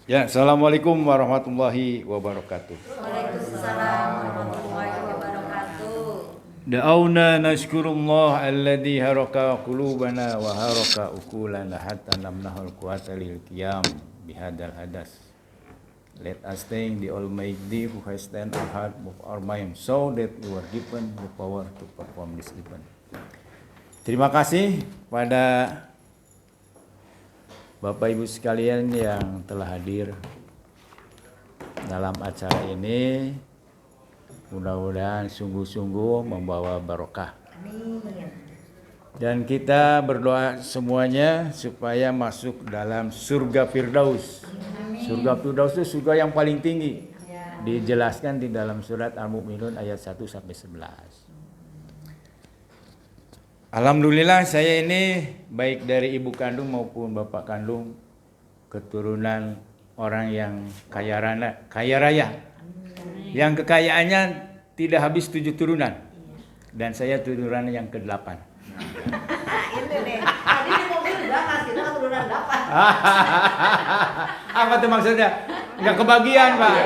Ya, Assalamualaikum warahmatullahi wabarakatuh. Waalaikumsalam warahmatullahi wabarakatuh. Da'awna nashkurullah alladhi haraka qulubana wa haraka ukulana hatta namnahul quwata lil qiyam bihadal hadas. Let us thank the Almighty who has stand our heart of our mind so that we were given the power to perform this event. Terima kasih pada Bapak Ibu sekalian yang telah hadir dalam acara ini. Mudah-mudahan sungguh-sungguh membawa barokah. Dan kita berdoa semuanya supaya masuk dalam surga Firdaus. Surga Firdaus itu surga yang paling tinggi. Dijelaskan di dalam surat Al-Mu'minun ayat 1 sampai 11. Alhamdulillah saya ini baik dari ibu kandung maupun bapak kandung keturunan orang yang kaya raya. Yang kekayaannya tidak habis 7 turunan. Dan saya turunan yang ke-8. Ini nih, tadi di mobil udah kasih turunan 8. Apa tuh maksudnya? Nggak kebagian, Pak.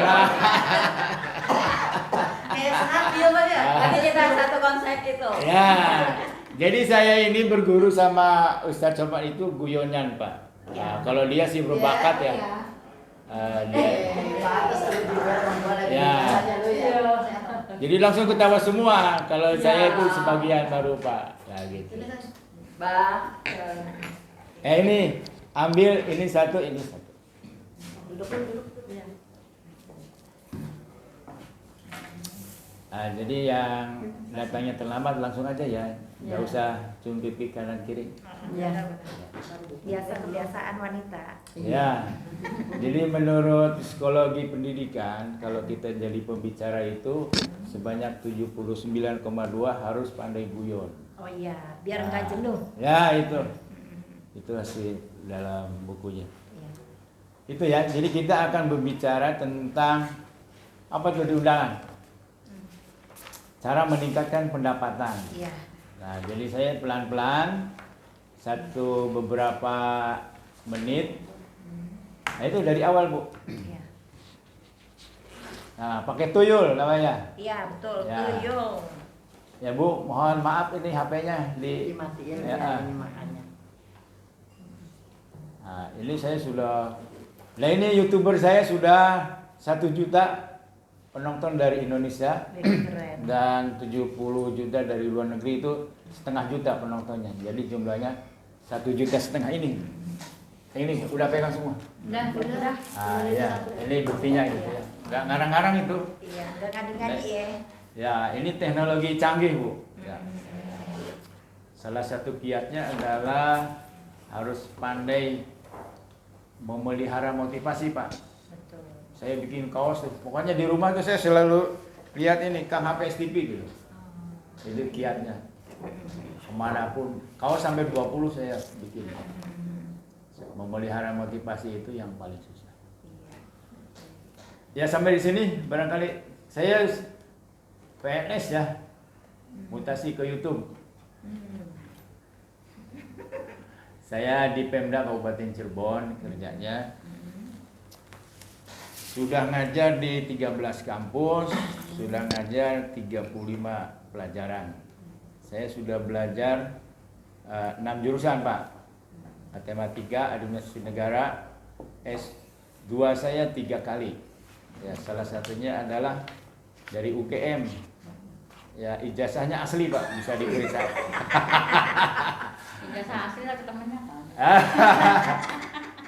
Kayak senang dia Pak ya. Tadi kita satu konsep itu. Ya. Jadi saya ini berguru sama Ustadz Somad itu guyonan, Pak. Nah, kalau dia sih berbakat ya. Ya. Jadi langsung ketawa semua. Kalau saya itu sebagian baru, Pak. Nah, gitu. Ini ambil ini satu, ini satu. Duduk. Nah, jadi yang datangnya terlambat langsung aja ya. Nggak usah cium pipi kanan kiri. Iya. Kebiasaan wanita. Ya. Jadi menurut psikologi pendidikan, kalau kita jadi pembicara itu sebanyak 79,2 harus pandai guyon. Oh iya, biar nggak jenuh. Ya, itu. Itu hasil dalam bukunya. Iya. Itu ya. Jadi kita akan berbicara tentang apa tuh di undangan? Cara meningkatkan pendapatan. Iya. Nah, jadi saya pelan-pelan beberapa menit. Nah, itu dari awal, Bu. Iya. Nah, pakai tuyul namanya. Iya, betul. Ya. Tuyul. Ya, Bu, mohon maaf ini HP-nya Dimatiin ya. ini makanya. Nah, ini saya sudah. Nah, ini YouTuber saya sudah 1 juta penonton dari Indonesia. Keren. Dan 70 juta dari luar negeri, itu setengah juta penontonnya. Jadi jumlahnya 1,5 juta ini. Ini udah pegang semua. Udah. Ah ya, ini buktinya gitu ya. Nggak ngarang-ngarang itu. Iya, nggak ngadi-ngadi ya. Ya, ini teknologi canggih, Bu. Ya. Salah satu kiatnya adalah harus pandai memelihara motivasi, Pak. Betul. Saya bikin kaos, pokoknya di rumah tuh saya selalu lihat ini Kang HPSTP gitu. Itu kiatnya. Kemanapun, kaos sampai 20 saya bikin. Memelihara motivasi itu yang paling susah. Ya, sampai di sini barangkali saya PNS ya, mutasi ke YouTube. Saya di Pemda Kabupaten Cirebon kerjanya. Sudah ngajar di 13 kampus, sudah ngajar 35 pelajaran. Saya sudah belajar 6 jurusan, Pak. Matematika, Administrasi Negara, S2 saya 3 kali. Ya, salah satunya adalah dari UGM. Ya, ijazahnya asli, Pak, bisa diperiksa. Ijazah asli lah temannya kan.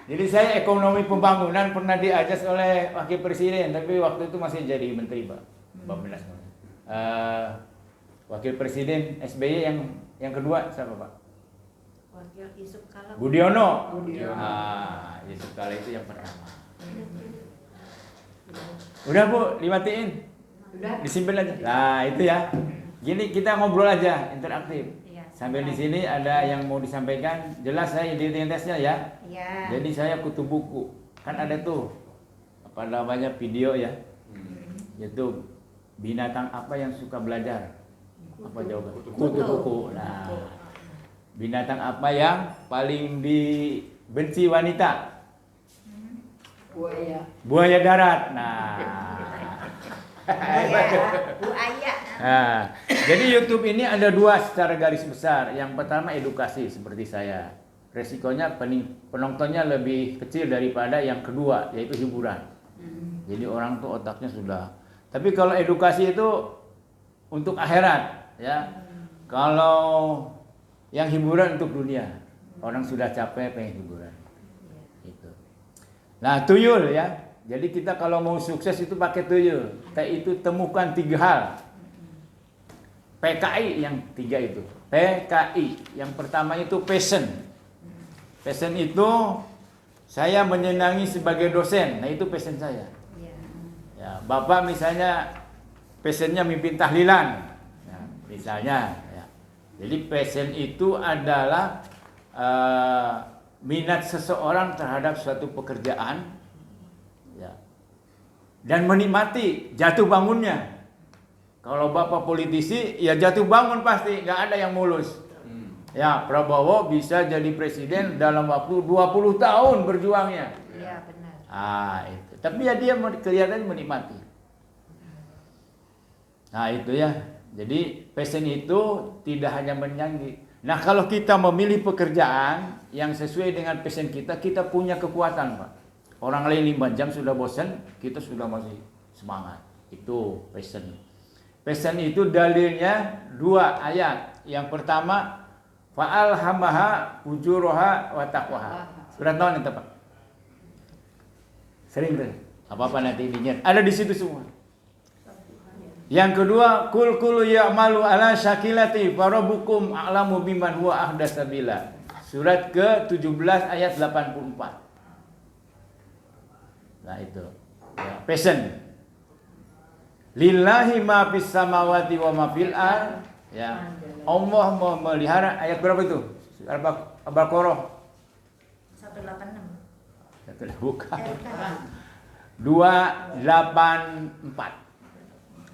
Jadi saya ekonomi pembangunan pernah diajas oleh Wakil Presiden, tapi waktu itu masih jadi Menteri, Pak. Bappenas. Wakil Presiden SBY yang kedua siapa, Pak? Wakil Yusuf Kala. Budiono. Yusuf Kala itu yang pertama. Udah, Bu, dimatiin. Udah. Disimpan aja. Nah, itu ya. Gini kita ngobrol aja, interaktif. Iya. Sampai di sini ada yang mau disampaikan, jelas saya identitasnya ya. Iya. Jadi saya kutu buku. Kan ada tuh apa namanya video ya. Yaitu binatang apa yang suka belajar? Apa jawaban? Kutu buku. Nah, binatang apa yang paling dibenci wanita? Buaya. Buaya darat. Nah. Buaya. Nah, jadi YouTube ini ada dua secara garis besar. Yang pertama edukasi seperti saya. Resikonya penontonnya lebih kecil daripada yang kedua, yaitu hiburan. Jadi orang tuh otaknya sudah. Tapi kalau edukasi itu untuk akhirat, ya. Kalau yang hiburan untuk dunia. Orang sudah capek pengen hiburan. Itu. Nah, tuyul ya. Jadi kita kalau mau sukses itu pakai tuyul. Itu temukan 3 hal. PKI yang 3 itu. PKI. Yang pertama itu passion. Passion itu saya menyenangi sebagai dosen. Nah, itu passion saya. Ya, Bapak misalnya passionnya mimpin tahlilan. Ya, misalnya ya. Jadi passion itu adalah minat seseorang terhadap suatu pekerjaan, ya, dan menikmati jatuh bangunnya. Kalau Bapak politisi, ya jatuh bangun pasti, nggak ada yang mulus. Ya, Prabowo bisa jadi presiden dalam waktu 20 tahun berjuangnya. Iya, benar. Itu. Tapi ya dia kelihatan menikmati. Nah, itu ya. Jadi passion itu tidak hanya menyanyi. Nah, kalau kita memilih pekerjaan yang sesuai dengan passion kita, kita punya kekuatan, Pak. Orang lain 5 jam sudah bosan, kita sudah masih semangat. Itu passion. Passion itu dalilnya 2 ayat. Yang pertama, fa'alhamaha fujuraha wa taqwaha. Sudah tahu nih, Pak? Sering tuh. Apa-apa nanti diingat. Ada di situ semua. Yang kedua, kul ya'malu ala syakilati farabukum a'lamu biman huwa ahda sabila. Surat ke-17 ayat 84. Nah, itu. Ya, passion. Lillahi ma fis samawati wa ma fil ard. Ya. Allah memelihara ayat berapa itu? Al-Baqarah 186. Bukan. 284.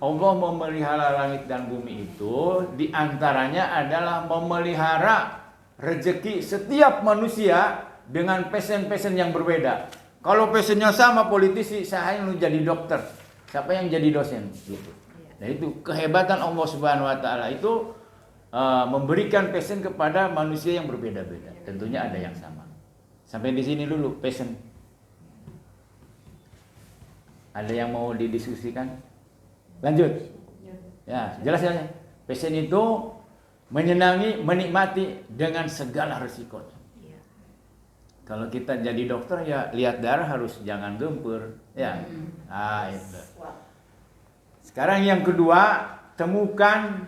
Allah memelihara langit dan bumi itu diantaranya adalah memelihara rezeki setiap manusia dengan passion-passion yang berbeda. Kalau passionnya sama politisi, saya ingin jadi dokter, siapa yang jadi dosen gitu. Nah, itu kehebatan Allah Subhanahu Wa Taala itu memberikan passion kepada manusia yang berbeda-beda. Tentunya ada yang sama. Sampai di sini dulu passion. Ada yang mau didiskusikan? Lanjut. Ya, jelas ya. Passion itu menyenangi, menikmati dengan segala resikonya. Kalau kita jadi dokter ya lihat darah harus jangan gempur, ya. Itu. Sekarang yang kedua, temukan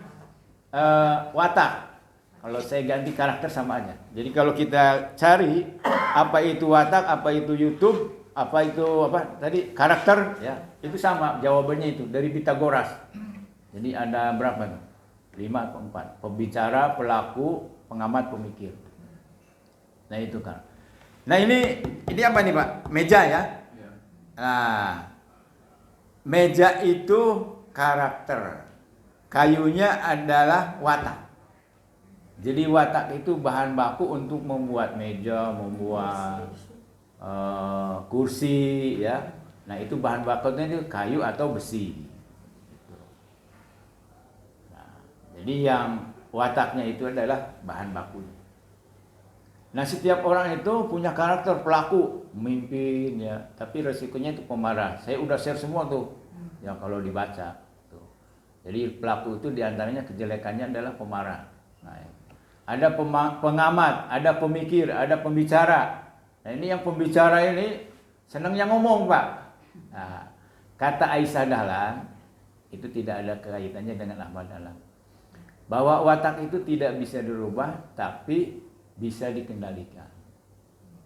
watak. Kalau saya ganti karakter sama aja. Jadi kalau kita cari apa itu watak, apa itu YouTube, apa itu tadi karakter, ya itu sama jawabannya itu dari Pitagoras. Jadi ada berapa tuh? 5 atau 4. Pembicara, pelaku, pengamat, pemikir. Nah itu kan. Nah ini apa nih Pak? Meja ya. Nah meja itu karakter, kayunya adalah watak. Jadi watak itu bahan baku untuk membuat meja, membuat kursi ya. Nah itu bahan bakunya itu kayu atau besi. Nah, jadi yang wataknya itu adalah bahan baku. Nah setiap orang itu punya karakter pelaku, memimpin ya. Tapi resikonya itu pemarah. Saya udah share semua tuh, ya kalau dibaca. Tuh. Jadi pelaku itu diantaranya kejelekannya adalah pemarah. Nah, ada pengamat, ada pemikir, ada pembicara. Nah ini yang pembicara ini senangnya ngomong Pak. Nah, kata Aisyah Dahlan itu tidak ada kaitannya dengan Ahmad Dahlan. Bahwa watak itu tidak bisa dirubah tapi bisa dikendalikan.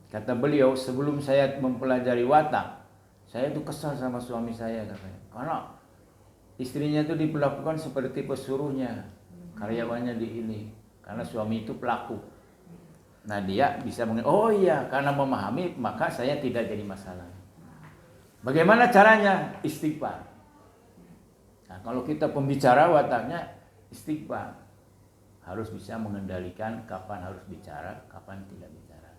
Kata beliau, sebelum saya mempelajari watak, saya itu kesal sama suami saya katanya. Karena istrinya itu diperlakukan seperti pesuruhnya, karyawannya di ini. Karena suami itu pelaku. Nah dia bisa oh iya, karena memahami maka saya tidak jadi masalah. Bagaimana caranya? Istighfar. Nah, kalau kita pembicara wataknya istighfar. Harus bisa mengendalikan kapan harus bicara, kapan tidak bicara.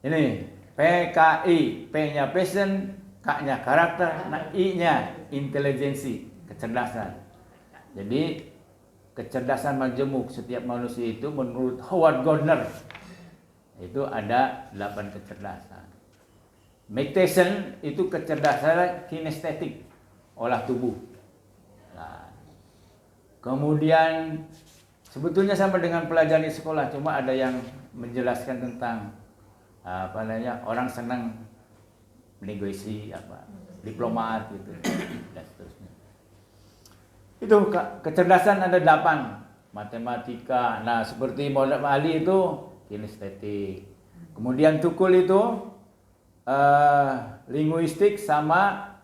Ini PKI, P-nya passion, K-nya karakter, nah I-nya intelijensi, kecerdasan. Jadi kecerdasan majemuk setiap manusia itu menurut Howard Gardner itu ada 8 kecerdasan. Meditation itu kecerdasan kinestetik, olah tubuh. Nah, kemudian sebetulnya sama dengan pelajaran di sekolah, cuma ada yang menjelaskan tentang orang senang negosiasi diplomat gitu dan seterusnya. Itu kecerdasan ada 8, matematika. Nah, seperti Muhammad Ali itu kinestetik. Kemudian Tukul itu linguistik sama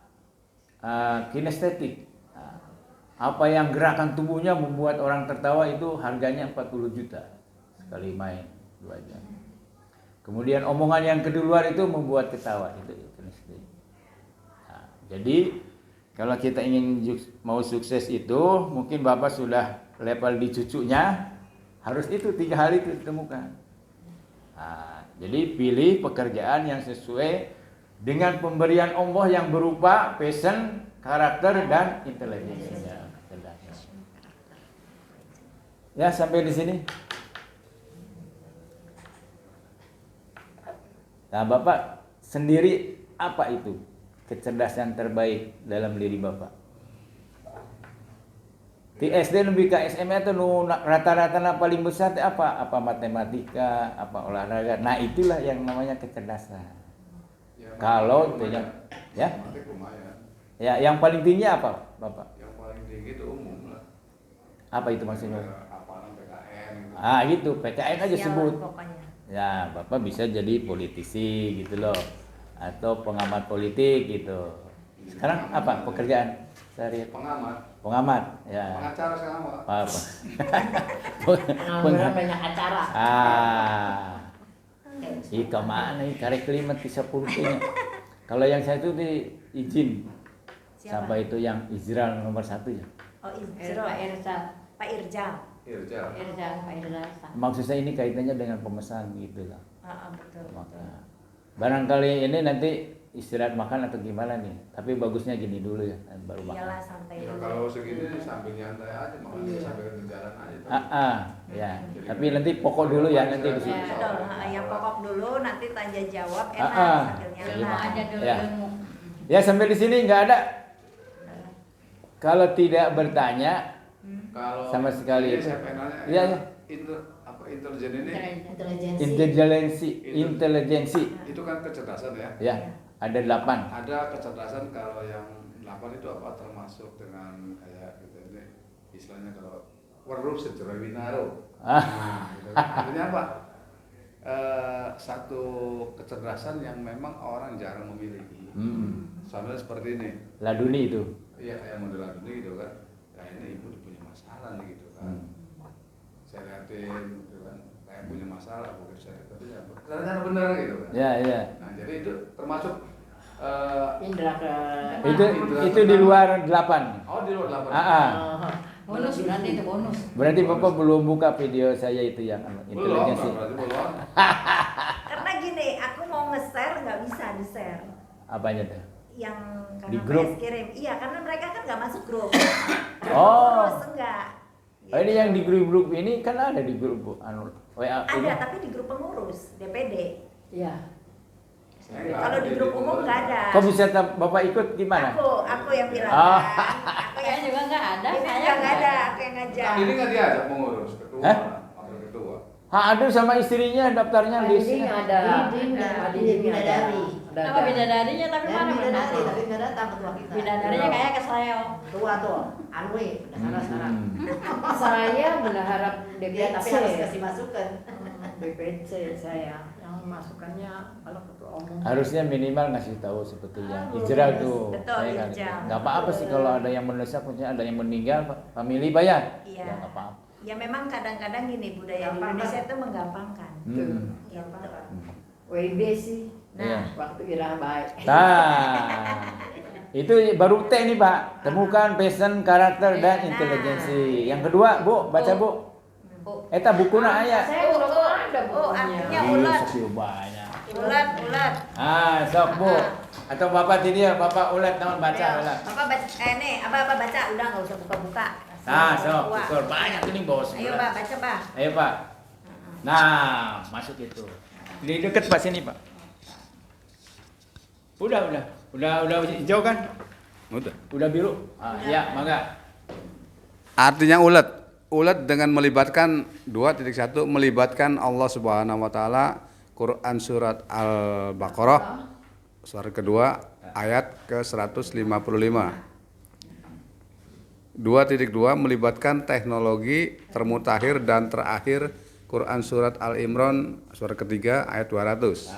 kinestetik. Apa yang gerakan tubuhnya membuat orang tertawa itu harganya 40 juta sekali main 2 jam. Kemudian omongan yang keduluan itu membuat ketawa, itu kinestetik. Nah, jadi kalau kita ingin mau sukses itu, mungkin Bapak sudah level di cucunya, harus itu 3 hal itu ditemukan. Nah, jadi pilih pekerjaan yang sesuai dengan pemberian Allah yang berupa passion, karakter, dan intelijensinya. Ya, sampai di sini. Nah, Bapak sendiri apa itu kecerdasan terbaik dalam diri Bapak? Di SD lebih ke SMA itu rata-rata paling besar itu apa? Apa matematika, apa olahraga. Nah, itulah yang namanya kecerdasan. Ya, Kalau itu ya. Ya, yang paling tinggi apa, Bapak? Yang paling tinggi itu umum lah. Apa itu maksudnya? Apalan PKN gitu. Gitu, PKN aja Sialan sebut. pokoknya. Ya, Bapak bisa jadi politisi gitu loh, atau pengamat politik gitu. Sekarang apa pekerjaan sehari? Pengamat, ya. Pengacara sekarang Pak. Apa? Pengalaman banyak acara. Ika mana nih karek kelima 30 nya. Kalau yang saya itu di izin. Siapa? Sampai itu yang Israel nomor 1 ya. Oh, Irjal. Pak Irjal. Irjal. Pak Irjal. Maksud saya ini kaitannya dengan pemesan gitu lah. Betul. Maka barangkali ini nanti istirahat makan atau gimana nih, tapi bagusnya gini dulu ya, baru makan. Iyalah santai Ya, dulu. kalau segini sambil nyantai aja makan sambil ke jalan aja. Ya. Tapi nanti pokok dulu ya nanti di sini. Ya, dong. Yang pokok dulu nanti tanya jawab enak sambil Ilmu nyantai. aja dulu Ya. ilmu. Ya, sampai di sini nggak ada. Kalau tidak bertanya Kalau sama sekali ini itu. saya pengen nanya, Iya, ya. Intelijen ini Intelijensi. itu kan kecerdasan ya. Ya, ada 8. Ada kecerdasan kalau yang 8 itu apa termasuk dengan kayak gitu ini istilahnya kalau weruh sejeroe winaro. Nah, gitu. Artinya apa? Satu kecerdasan yang memang orang jarang memiliki. Sampai seperti ini. Laduni itu. Iya, kayak model laduni gitu kan. Kayaknya ibu punya masalah nih gitu kan. Saya liatin gitu kan, kayak punya masalah begitu saya lihat, tapi ya ternyata benar gitu kan. Ya. Nah, jadi itu termasuk Indra ke Itu di luar 8. oh di luar 8. Bonus berarti itu bonus. Berarti Bapak belum buka video saya itu yang intelijensi. Berarti belum. Karena gini, aku mau nge-share nggak bisa di-share. Apanya tuh? Yang Di karena grup? PS kirim. Iya, karena mereka kan nggak masuk grup. Oh. Terus enggak. Ini yang di grup-grup ini kan ada di grup WA ini. Ada, tapi di grup pengurus DPD. Iya. Saya nggak Kalau ada di grup umum nggak ada. Kok bisa Bapak ikut gimana? Aku yang bilang. Oh. Kan. Aku Saya yang juga nggak ada. ini Saya juga nggak ada. Aku yang ngajak. Ini nggak diajak pengurus ketua, Hah? wakil ketua. Ada sama istrinya daftarnya di sini. Ada. Bidadari. Nama bidadarinya tapi mana Bidadari, benar? tapi nggak datang ketua kita. Bidadarinya kayak kesleo. Tua tuh, Anwi, udah sana sekarang. Saya berharap Dia tapi DPC. harus kasih masukan. DPC saya yang masukannya kalau ketua umum. Harusnya minimal ngasih tahu sebetulnya. Oh, Ijral yes. tuh. Betul, Saya kan. ijral. Nggak apa-apa sih kalau ada yang mendesak, maksudnya ada yang meninggal, family bayar. Iya. Ya nggak apa-apa. Ya memang kadang-kadang gini budaya di Indonesia itu menggampangkan. Gitu. WIB sih. Iya. Waktu Ira baik. Nah, itu baru T nih Pak. Temukan passion, karakter, dan Nah. intelijensi. Yang kedua, Bu, baca Bu. Oh. Eta bukunya aya. Saya belum ada Oh, bukunya. artinya Ih, ulat. sekian banyak. Ulat. Sok Bu. Atau Bapak dia, Bapak ulat naon baca Ayo, ulat. Bapak baca, nih, Abah baca, udah nggak usah buka-buka. Sok, Dua. betul banyak ini bos. Ayo Pak, baca Pak. Ayo Pak. Nah, masuk itu. Di dekat Pak sini Pak. Udah hijau kan? Udah biru. Iya, mangga. Artinya ulat dengan melibatkan 2.1 melibatkan Allah Subhanahu wa taala, Quran surat Al-Baqarah surat kedua ayat ke-155. 2.2 melibatkan teknologi termutakhir dan terakhir Quran surat Al-Imran surat ketiga ayat 200.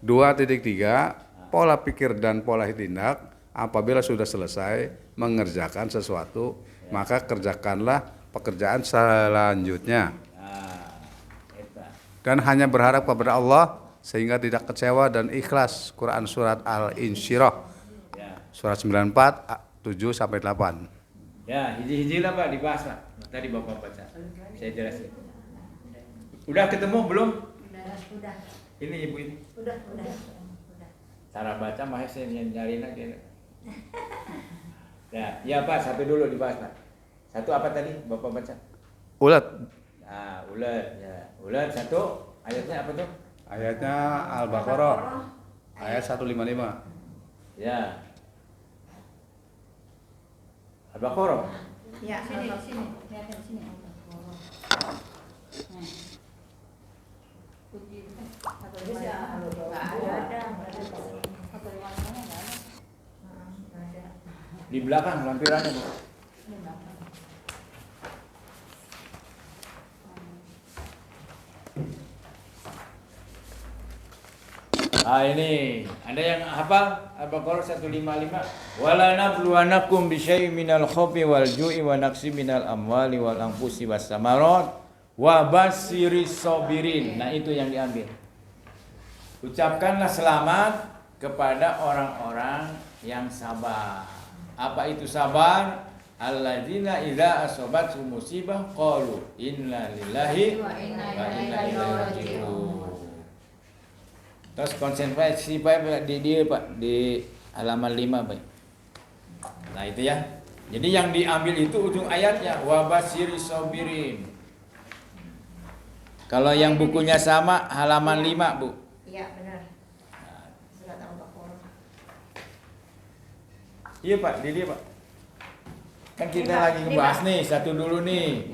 2.3 pola pikir dan pola tindak apabila sudah selesai mengerjakan sesuatu maka kerjakanlah pekerjaan selanjutnya dan hanya berharap kepada Allah sehingga tidak kecewa dan ikhlas. Quran surat Al-Insyirah surat 94 7 sampai 8. Ya, hiji-hiji lah Pak dibahas lah. Tadi Bapak baca. Saya jelasin. Udah ketemu belum? Udah. Ini Ibu ini. Udah. Cara baca mah saya nyariin aja. Ya Pak, satu dulu dibahas Pak. Satu apa tadi Bapak baca? Ulat. Nah, ulat ya. Ulat satu, ayatnya apa tuh? Ayatnya Al-Baqarah ayat 155. Ya. Al-Baqarah. Ya, Sini, lihatin sini. Di belakang lampirannya Bu. Ini ada yang hafal Al-Baqarah 155. Wala nabluwanakum bisyai'in minal khawfi wal ju'i wa naqsi minal amwali wal anfusi was samarat wa basyiris sabirin. Nah, itu yang diambil. Ucapkanlah selamat kepada orang-orang yang sabar. Apa itu sabar? Alladzina idza asabathum musibah qalu inna lillahi wa inna ilaihi raji'un. Terus konsentrasi Pak di dia Pak di halaman 5 Pak. Nah itu ya. Jadi yang diambil itu ujung ayatnya wa basyiris sabirin. Kalau yang bukunya sama halaman 5 Bu. Iya benar. Surat Al-Baqarah. Iya Pak, di dia Pak. Kan kita Ini, Pak. lagi Ini, ngebahas Pak. nih satu dulu nih.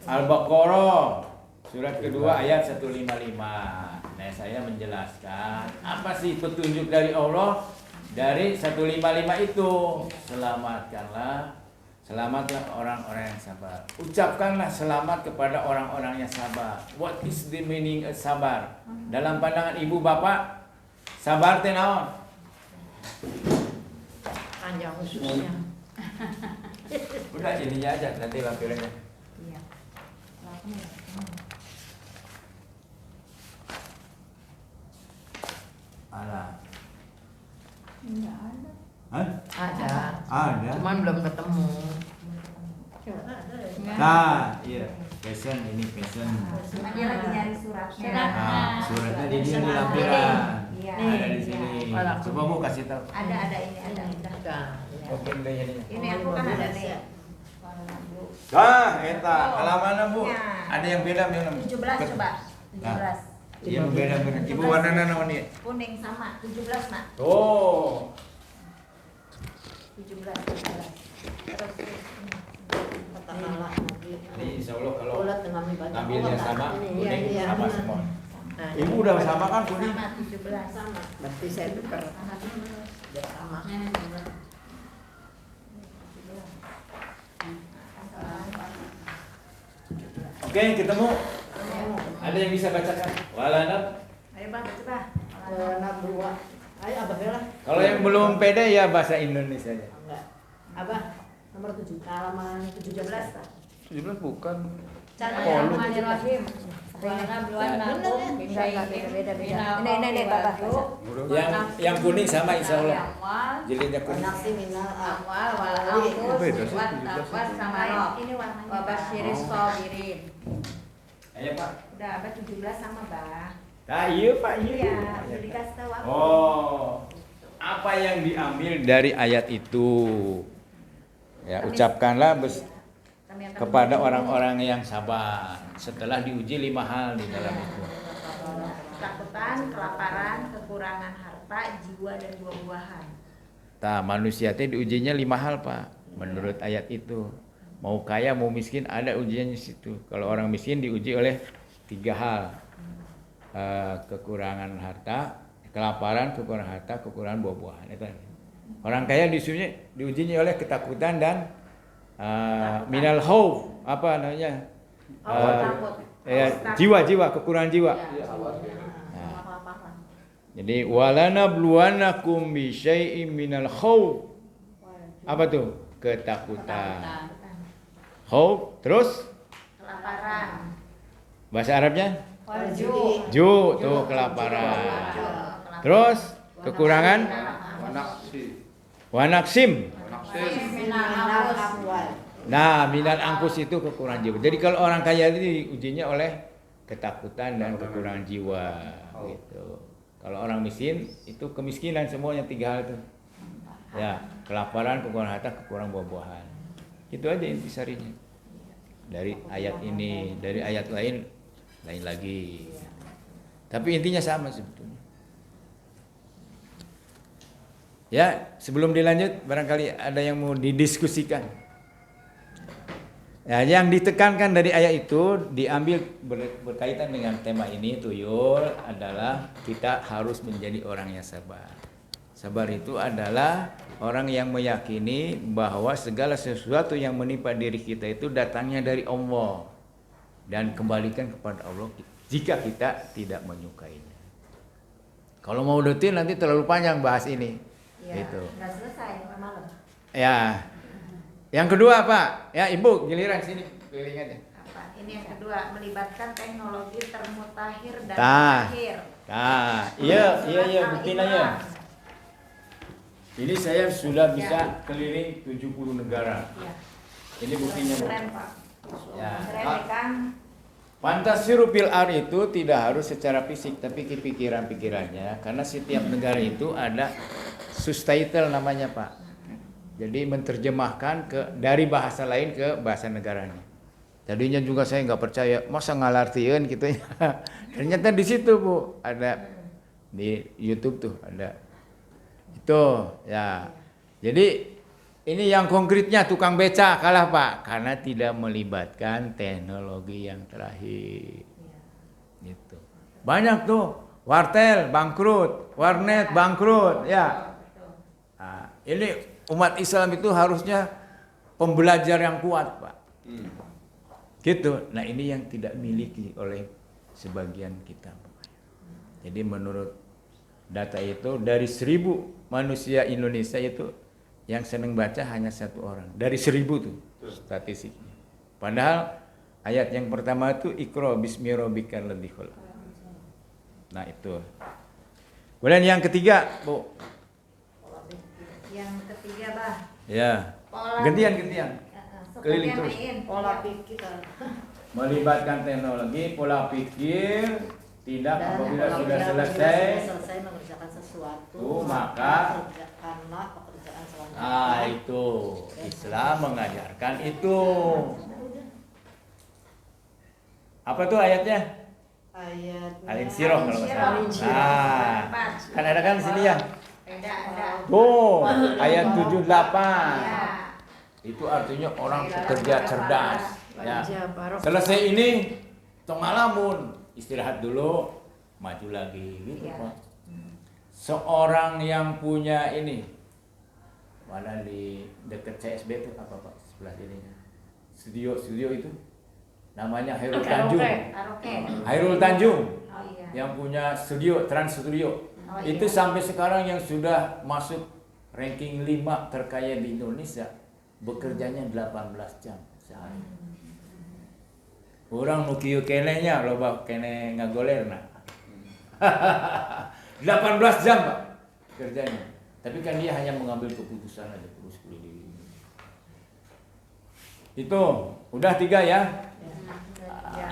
Al-Baqarah surat kedua ayat 155. Nah, saya menjelaskan apa sih petunjuk dari Allah dari 155 itu. Selamatlah orang-orang yang sabar. Ucapkanlah selamat kepada orang-orang yang sabar. What is the meaning of sabar? Dalam pandangan ibu bapak, sabar teh naon? Panjang khususnya. Udah ininya aja nanti lampirannya. Iya. Alah. Enggak ada. Hah? Ada. Ada. Cuman belum ketemu. Nah, iya. Passion ini passion. Cuma dia lagi nyari suratnya. Nah, suratnya di dia di lampiran. Iya. Ada di sini. Coba Bu kasih tahu. Ada ini ada. Ada. Oke, udah ini. Ini aku kan ada nih. Eta halaman Bu. Ya. Ada yang beda memang. 17 coba. 17. Iya, beda. Ibu warnanya naon nih? Kuning sama 17 Nak. Oh. 17. Terus Katakanlah. Ini insya Allah kalau Ulat dengan membaca ngambilnya sama, kuning sama semua. Nah, Ibu udah sama kan kuning? sama 17 sama. berarti saya tukar. Sama. Oke, ketemu. Ada yang bisa bacakan? Walanab. Ayo Bang, coba. Warna dua. Ayo Abah bela. Kalau yang belum pede ya bahasa Indonesia aja. Enggak. Abah nomor 7 halaman 17 Pak. 17 bukan. Bismillahirrahmanirrahim. Wa nabluwannakum bisyai'in minal Ini, Bapak. Yang kuning sama insya Allah. Jilidnya kuning. Naksi minal Amwal wal Beda anfus sih, wat 17. taqwas samarot. Ini warnanya. Wa basyiris sabirin. Ayo Pak. Udah Abah 17 sama Bah. Nah, iya Pak, iya. Iya, udah dikasih tahu aku. Oh, apa yang diambil dari ayat itu? Ya, ucapkanlah Kami akan kepada orang-orang yang sabar setelah diuji 5 hal di dalam itu. ketakutan, kelaparan, kekurangan harta, jiwa dan buah-buahan. Nah, manusia itu diujinya 5 hal Pak, menurut ayat itu. Mau kaya, mau miskin, ada ujiannya di situ. Kalau orang miskin diuji oleh 3 hal. Kekurangan harta, kelaparan, kekurangan harta, kekurangan buah-buahan. Itu. Orang kaya diujinya oleh ketakutan dan minal khauf, apa namanya? Takut. Jiwa, kekurangan jiwa. Iya, khawatir. Nah, Kelaparan. jadi walana bluwanakum bi syai'im minal khauf. Apa tuh? Ketakutan. Khauf, terus Kelaparan. bahasa Arabnya? Waju. Ju, tuh kelaparan. Terus kekurangan wanaksim. Nah, minal angkus itu kekurangan jiwa. Jadi kalau orang kaya itu diujinya oleh ketakutan dan kekurangan jiwa gitu. Kalau orang miskin itu kemiskinan semuanya 3 hal itu. Ya, kelaparan, kekurangan harta, kekurangan buah-buahan. Itu aja intisarinya. Dari ayat ini, dari ayat lain lagi. Tapi intinya sama sebetulnya. Ya, sebelum dilanjut barangkali ada yang mau didiskusikan. Ya, yang ditekankan dari ayat itu diambil berkaitan dengan tema ini tuyul adalah kita harus menjadi orang yang sabar. Sabar itu adalah orang yang meyakini bahwa segala sesuatu yang menimpa diri kita itu datangnya dari Allah dan kembalikan kepada Allah jika kita tidak menyukainya. Kalau mau detail nanti terlalu panjang bahas ini. Ya, Gitu. nggak selesai sampai malam. Ya. Yang kedua Pak, ya Ibu giliran sini keliling aja. Apa? Ini yang kedua, melibatkan teknologi termutakhir dan Tah. mutakhir. Nah, iya buktinya ya. Ini saya sudah bisa keliling 70 negara. Iya. Ini buktinya Bu. Keren Pak. Ya. Keren ya kan? Fantasiru fil art itu tidak harus secara fisik tapi pikiran-pikirannya karena setiap negara itu ada subtitle namanya Pak. Jadi menerjemahkan dari bahasa lain ke bahasa negaranya. Tadinya juga saya nggak percaya masa ngalartieun gitu ya. Ternyata di situ Bu ada di YouTube tuh ada itu ya. Jadi ini yang konkretnya tukang beca kalah Pak karena tidak melibatkan teknologi yang terakhir. Gitu. Banyak tuh wartel bangkrut, warnet bangkrut ya. Nah, ini umat Islam itu harusnya pembelajar yang kuat Pak. Gitu. Nah ini yang tidak dimiliki oleh sebagian kita. Jadi menurut data itu dari 1000 manusia Indonesia itu yang senang baca hanya 1 orang dari 1000 tuh statistiknya. Padahal ayat yang pertama itu Iqra bismi rabbikal ladzi khalaq. Nah itu. Kemudian yang ketiga Bu. Yang ketiga Bah. Ya. Pola Gantian. Keliling terus. Pola pikir. Melibatkan teknologi, pola pikir tidak Dan apabila sudah apabila selesai. selesai mengerjakan sesuatu, Maka kerjakanlah pekerjaan selanjutnya. Ah itu Islam mengajarkan itu. Apa tuh ayatnya? Ayatnya Al-Insyirah kalau nggak salah. Al-Insyirah. Nah, kan ada kan sini ya. Ada. Tuh ayat 78. Ya. Itu artinya orang pekerja cerdas. Ya. Barokah. Selesai ini tong ngalamun, istirahat dulu, maju lagi gitu Iya. Pak. Seorang yang punya ini mana di dekat CSB itu apa Pak sebelah sininya studio itu namanya Hairul Tanjung. Karaoke. Hairul Tanjung Oh iya. yang punya studio Trans Studio Oh, itu iya. sampai sekarang yang sudah masuk ranking 5 terkaya di Indonesia bekerjanya 18 jam sehari. Orang nukieu kenenya loba kene ngagolerna. 18 jam Pak kerjanya. Tapi kan dia hanya mengambil keputusan aja terus keliling. Itu udah 3 ya. Ya.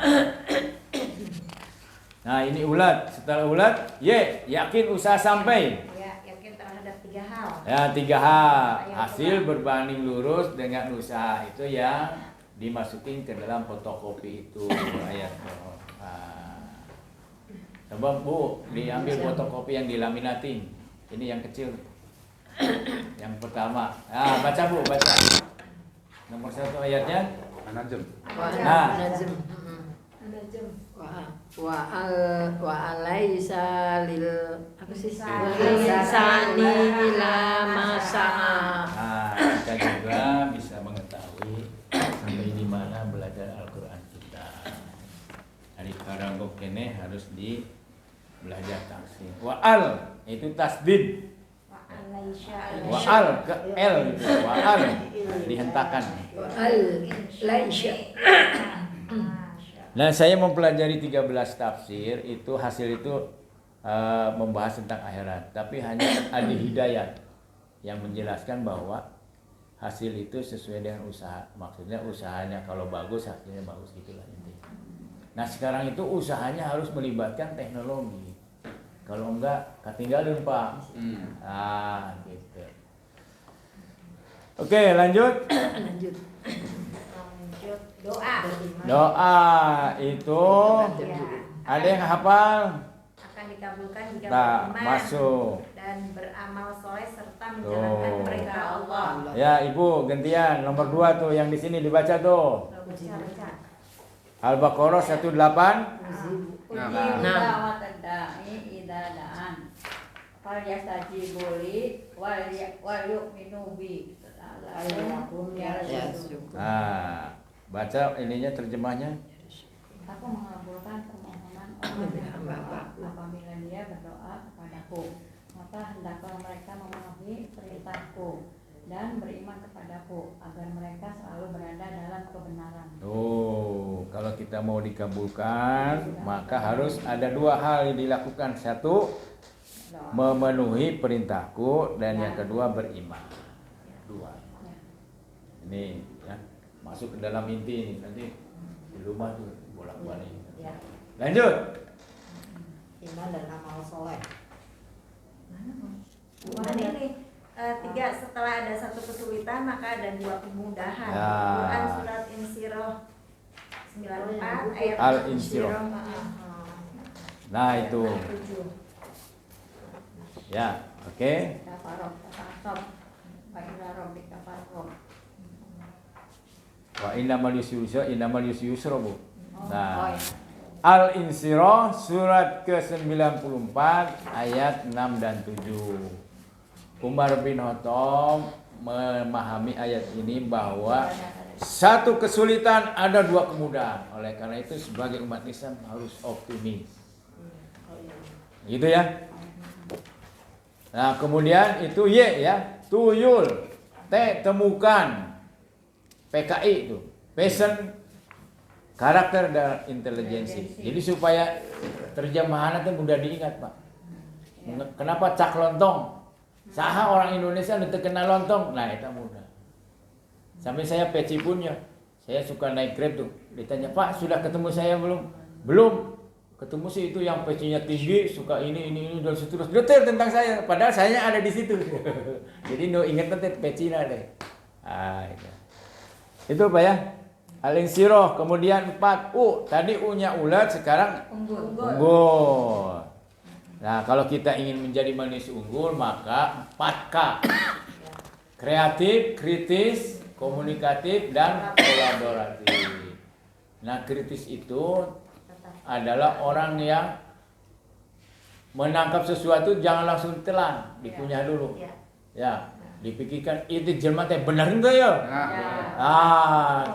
Nah ini ulat, setelah ulat, yakin usaha sampai. Ya, yakin terhadap 3 hal. Ya 3 hal, hasil berbanding lurus dengan usaha itu yang dimasukin ke dalam fotokopi itu ayat. Coba Bu, diambil fotokopi yang dilaminating. Ini yang kecil. Yang pertama. Nah, baca Bu, baca. Nomor 1 ayatnya. An-Najm. Nah. Wa alaisa lil apa sih? Insani ila masa'a. Nah, kita juga bisa mengetahui sampai di mana belajar Al-Quran kita. Hari Karanggok ini harus belajar taksir. Wa'al itu tasdid. Wa'al ke L gitu. Wa'al dihentakkan. Laisha. Nah, saya mempelajari 13 tafsir itu hasil itu membahas tentang akhirat, tapi hanya Adi Hidayat yang menjelaskan bahwa hasil itu sesuai dengan usaha. Maksudnya usahanya kalau bagus hasilnya bagus gitulah intinya. Nah, sekarang itu usahanya harus melibatkan teknologi. Kalau enggak ketinggalan Pak. Ah, gitu. Oke, lanjut. Lanjut. Doa. Doa itu Ya, ada yang hafal? akan dikabulkan jika Tak beriman masuk. dan beramal soleh serta menjalankan Tuh. perintah Allah. Ya, Ibu gantian nomor 2 tuh yang di sini dibaca tuh. Baca. Al-Baqarah 18. Nah, Da'wat ad-da'i idza da'an. Fal yastajibu li wal yu'minu bi. Nah, baca ininya terjemahnya. Aku mengabulkan permohonan orang yang berdoa apabila dia berdoa kepadaku. Maka hendaklah mereka memenuhi perintahku dan beriman kepadaku agar mereka selalu berada dalam kebenaran. Tuh, kalau kita mau dikabulkan, maka harus ada 2 hal yang dilakukan. 1, memenuhi perintahku, dan yang kedua beriman. 2. Ini ya, masuk ke dalam inti ini nanti di rumah tuh bolak-balik. Ya. Lanjut. Iman dan amal soleh. Mana ini? 3, setelah ada 1 kesulitan maka ada 2 kemudahan. Ya. Quran surat Insyirah 94 ayat Al-Insyirah. Nah, itu. 7. Ya, oke. Kafaroh, kafaroh, baiklah Rabbika kafaroh. Wa innamal yusri yusra, Bu. Oh, Nah, ya. Al-Insyirah surat ke-94 ayat 6 dan 7. Umar bin Khattab memahami ayat ini bahwa 1 kesulitan ada 2 kemudahan. Oleh karena itu sebagai umat Islam harus optimis. Gitu ya. Nah, kemudian itu ya, tuyul, temukan. PKI itu, passion, karakter dan intelijensi. Jadi supaya terjemahan itu mudah diingat, Pak. Kenapa cak lontong? Saha orang Indonesia udah terkenal lontong. Nah, itu mudah. Sampai saya peci punya. Saya suka naik Grab tuh. Ditanya, "Pak, sudah ketemu saya belum?" "Belum." Ketemu sih itu yang pecinya tinggi, suka ini dan seterusnya. Detail tentang saya, padahal saya ada di situ. Jadi ingat nanti pecinya deh. Ah, itu. Itu Pak ya. Al-Insyirah, kemudian 4 tadi U-nya ulat, sekarang unggul. Nah, kalau kita ingin menjadi manusia unggul maka 4K. Kreatif, kritis, komunikatif, dan kolaboratif. Nah, kritis itu adalah orang yang menangkap sesuatu jangan langsung telan, dikunyah dulu. Ya, dipikirkan itu jelma teh benar enggak ya?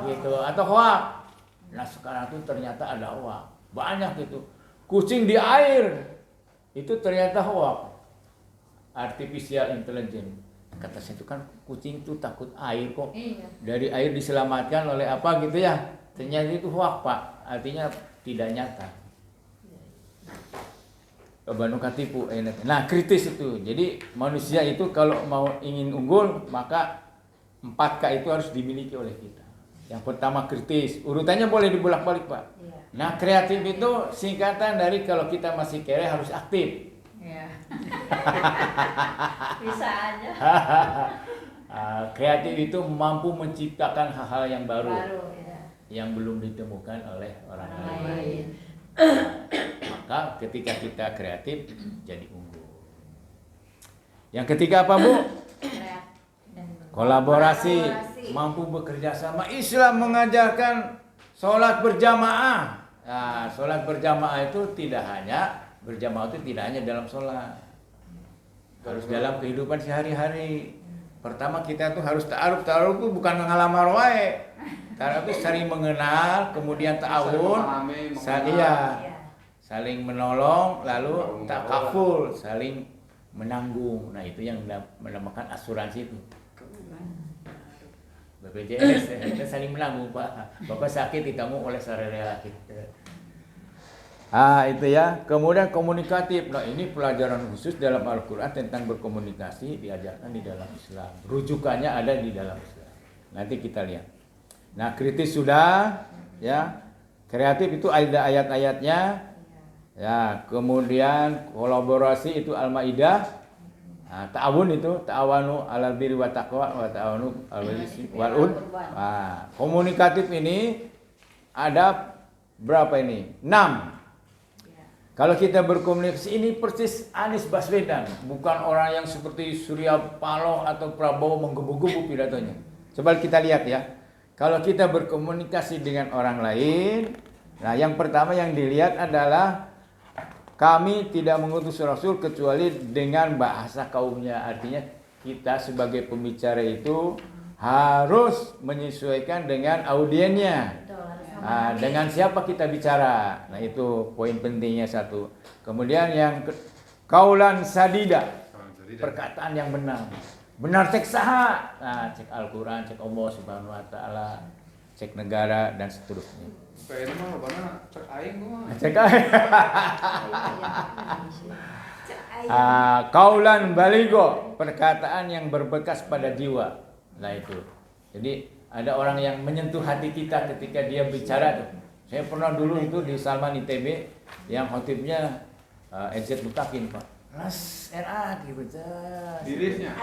Gitu. Atau hoak. Nah, sekarang tuh ternyata ada hoak. Banyak gitu. Kucing di air. Itu ternyata hoak. Artificial intelligence. Kata saya itu kan kucing tuh takut air kok. Dari air diselamatkan oleh apa gitu ya. Ternyata itu hoak, Pak. Artinya tidak nyata. Bandung katipu. Nah, kritis itu. Jadi manusia itu kalau mau ingin unggul maka 4K itu harus dimiliki oleh kita. Yang pertama kritis, urutannya boleh dibolak-balik Pak. Iya. Nah kreatif itu singkatan dari kalau kita masih kere harus aktif. Iya. Bisa aja. Kreatif itu mampu menciptakan hal-hal yang baru, Ya. yang belum ditemukan oleh orang Orang lain. lain. Maka ketika kita kreatif jadi unggul. Yang ketiga apa Bu? Kolaborasi, mampu bekerja sama. Islam mengajarkan sholat berjamaah. Nah, sholat berjamaah itu tidak hanya dalam sholat, harus dalam kehidupan sehari-hari. Pertama kita tuh harus ta'aruf itu bukan mengalamar wae. Ta'aruf itu saling mengenal, kemudian ta'awun, saling menolong, lalu takaful, saling menanggung. Nah itu yang menamakan asuransi itu. BPJS kita saling menanggung Pak. Bapak sakit ditamu oleh sarere kita. Itu ya. Kemudian komunikatif. Nah ini pelajaran khusus dalam Al-Quran tentang berkomunikasi diajarkan di dalam Islam. Rujukannya ada di dalam Islam. Nanti kita lihat. Nah kritis sudah, ya. Kreatif itu ada ayat-ayatnya. Ya. Kemudian kolaborasi itu Al-Maidah. Nah, ta'awun itu ta'awanu 'alal birri wa taqwa wa ta'awanu 'alal ismi wal udwan. Nah, komunikatif ini ada berapa ini? 6. Kalau kita berkomunikasi ini persis Anies Baswedan, bukan orang yang seperti Surya Paloh atau Prabowo menggebu-gebu pidatonya. Coba kita lihat ya. Kalau kita berkomunikasi dengan orang lain, nah yang pertama yang dilihat adalah kami tidak mengutus Rasul kecuali dengan bahasa kaumnya. Artinya kita sebagai pembicara itu harus menyesuaikan dengan audiennya. Dengan siapa kita bicara. Nah itu poin pentingnya satu. Kemudian yang kaulan sadida, perkataan yang benar. Benar cek saha. Nah cek Al-Quran, cek Allah Subhanahu Wa Taala, cek negara dan seterusnya. Kayak mah bana cek aing mah. Cek kaulan baligo, perkataan yang berbekas pada jiwa. Nah itu. Jadi ada orang yang menyentuh hati kita ketika dia bicara tuh. Saya pernah dulu itu di Salman ITB yang khotibnya EZ Mutakin Pak. Ras RA gitu. Dirinya.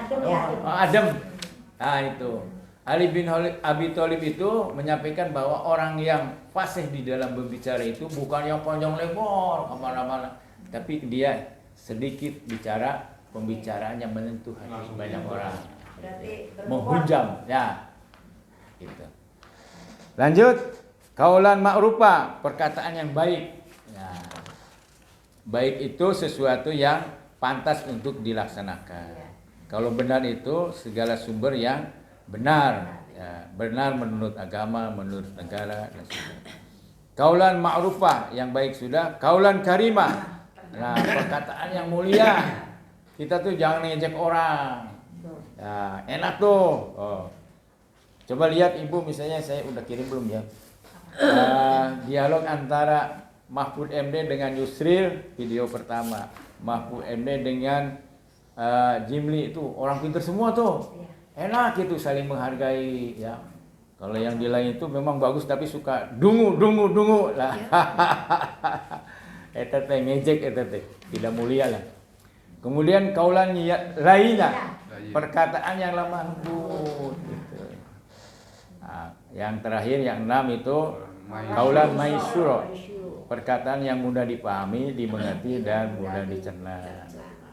Adem. Nah itu. Ali bin Abi Thalib itu menyampaikan bahwa orang yang fasih di dalam berbicara itu bukan yang panjang lebar kemana-mana, tapi dia sedikit bicara, pembicaraannya menyentuh hati banyak orang, menghujam, ya, gitu. Lanjut, kaulan ma'rufa, perkataan yang baik. Ya. Baik itu sesuatu yang pantas untuk dilaksanakan. Kalau benar itu segala sumber yang benar, ya, benar menurut agama, menurut negara dan sebagainya. Kaulan ma'rufah yang baik sudah, kaulan karimah. Nah, perkataan yang mulia. Kita tuh jangan ngejek orang. Ya, enak tuh. Oh. Coba lihat Ibu misalnya saya udah kirim belum ya? Dialog antara Mahfud MD dengan Yusril video pertama. Mahfud MD dengan Jimli itu orang pintar semua tuh. Enak itu saling menghargai ya. Kalau yang di lain itu memang bagus tapi suka dungu lah. Eta teh ngejek eta teh, tidak mulia lah. Kemudian kaulan lainnya, perkataan yang lemah lembut gitu. Nah, yang terakhir yang 6 itu kaulan maisuro, perkataan yang mudah dipahami, dimengerti dan mudah dicerna.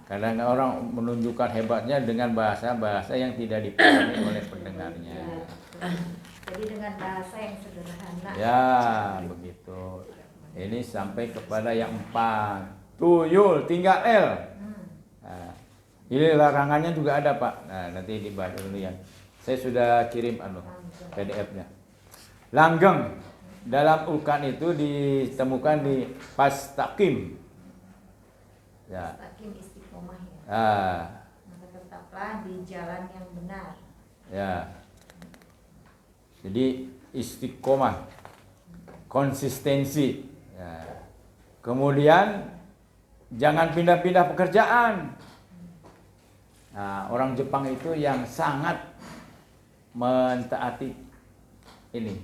Kadang orang menunjukkan hebatnya dengan bahasa-bahasa yang tidak dipahami oleh pendengarnya. Jadi dengan bahasa yang sederhana. Ya, begitu. Ini sampai kepada yang 4. Tuyul, tinggal L. Nah, ini larangannya juga ada, Pak. Nah, nanti dibaca dulu ya. Saya sudah kirim PDF-nya. Langgeng. Dalam ulkan itu ditemukan di Fastaqim. Ya. Fastaqim istiqomah ya. Maka tetaplah di jalan yang benar. Ya. Jadi istiqomah, konsistensi. Ya. Kemudian jangan pindah-pindah pekerjaan. Nah, orang Jepang itu yang sangat mentaati ini.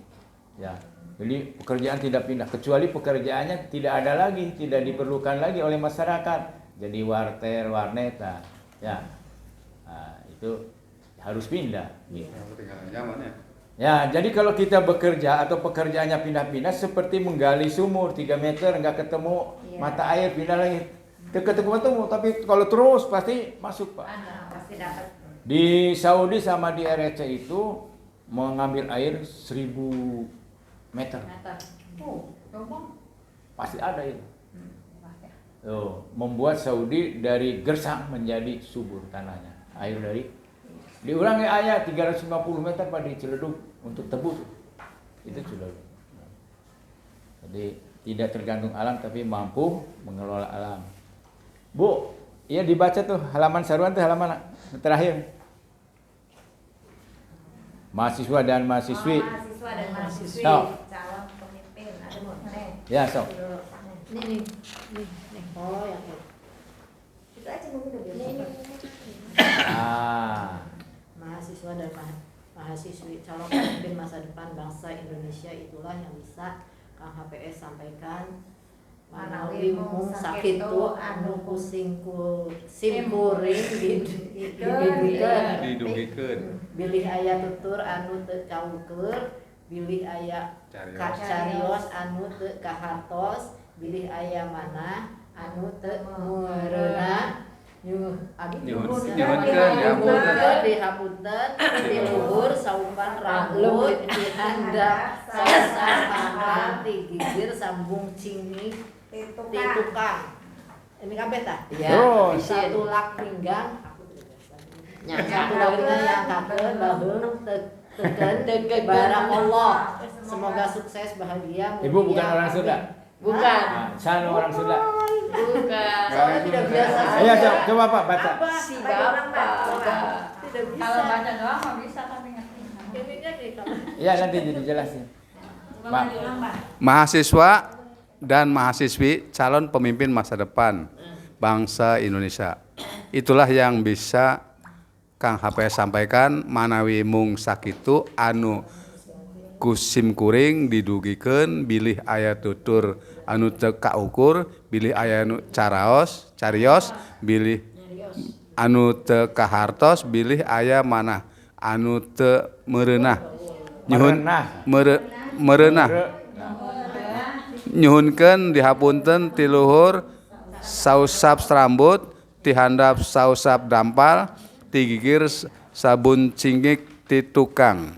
Ya. Jadi pekerjaan tidak pindah, kecuali pekerjaannya tidak ada lagi, tidak diperlukan lagi oleh masyarakat. Jadi warter, warnet, ya, itu harus pindah. Gitu. Yang penting nyaman ya. Ya, jadi kalau kita bekerja atau pekerjaannya pindah-pindah seperti menggali sumur 3 meter nggak ketemu mata air, pindah lagi. Ketemu, tapi kalau terus pasti masuk, Pak. Pasti dapat. Di Saudi sama di RRC itu mengambil air 1000 meter. Coba. Pasti ada itu. Membuat Saudi dari gersang menjadi subur tanahnya. Air dari diulangi ayat 350 meter pada Ciledug untuk tebu. Itu sudah. Jadi tidak tergantung alam tapi mampu mengelola alam. Bu, iya dibaca tuh halaman saruan tuh halaman terakhir. Mahasiswa dan mahasiswi. Mahasiswa dan mahasiswi. Sok. Calon pemimpin. Ada mau nih. Ya, sok. Nih. Oh, yang itu. Itu aja mungkin udah biasa. Mahasiswa dan mahasiswi calon pemimpin masa depan bangsa Indonesia itulah yang bisa Kang HPS sampaikan manawi mung sakitu anu kusingku simpuring Didugikeun. bilih aya tutur anu teu cawukur bilih aya kacarios anu teu kahartos bilih aya manah anu teu meureunah nyuhunkeun dihapunten di luhur saupan rambut di handap sausap pangkal di gigir sambung cingik di tukang ini kabeh tah Terus. satu lak pinggang satu lauknya yang kakeun baheung teukeun barang Allah semoga sukses bahagia Ibu bukan orang Sunda. bukan Sanu orang Sunda. bukan soalnya tidak biasa Ayo coba Pak baca. si Bapak. tidak bisa Kalau baca doang mah bisa tapi ngerti. ini jadi kalau Iya nanti jadi jelasin. Pak. Mahasiswa dan mahasiswi calon pemimpin masa depan bangsa Indonesia. Itulah yang bisa Kang HPS sampaikan manawi mung sakitu anu kusim kuring didugikeun bilih aya tutur anu teu kaukur bilih aya anu carios bilih anu teu kahartos bilih aya manah anu teu meureunah nyuhun meureunah nyuhunkeun dihapunten ti luhur sausap rambut ti handap sausap dampal ti gigir sabun cingik ti tukang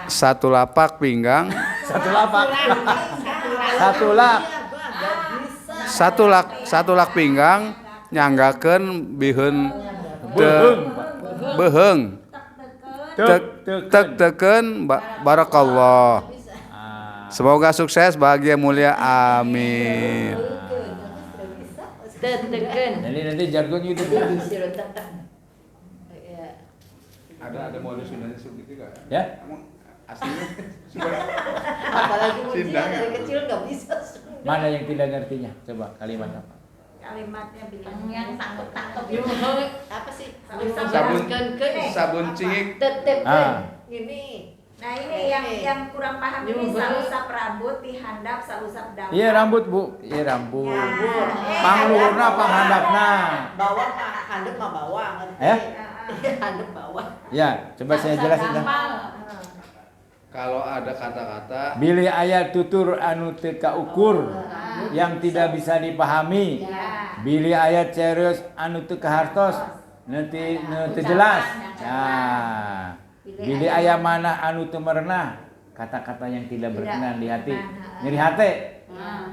satu lapak pinggang satu lak pinggang nyanggakeun biheun beheung tek teken barakallah. Semoga sukses, bahagia, mulia, amin. Jadi nanti jargon gitu. Ada modus Sundanya seperti itu nggak? Ya? Aslinya apalagi ujian Sindang ya? dari kecil nggak bisa Mana yang tidak ngertinya? Coba kalimat apa? Kalimatnya bilang Yang takut-takut apa sih sabun cingik. ini Nah ini yang kurang paham ini sausap rambut dihandap sausap daun. Iya rambut Bu, iya rambut. Ya. Pangluhurna panghandapna. bawang handap mah bawang handap bawang Ya, coba saya jelasin dah. Kalau ada kata-kata Bilih aya tutur anu teu kaukur yang tidak bisa dipahami. Bilih aya cerios anu teu kahartos nanti jelas. Nah, bilih aya manah anu teu merenah, kata-kata yang tidak berkenan di hati. Nyeri hati.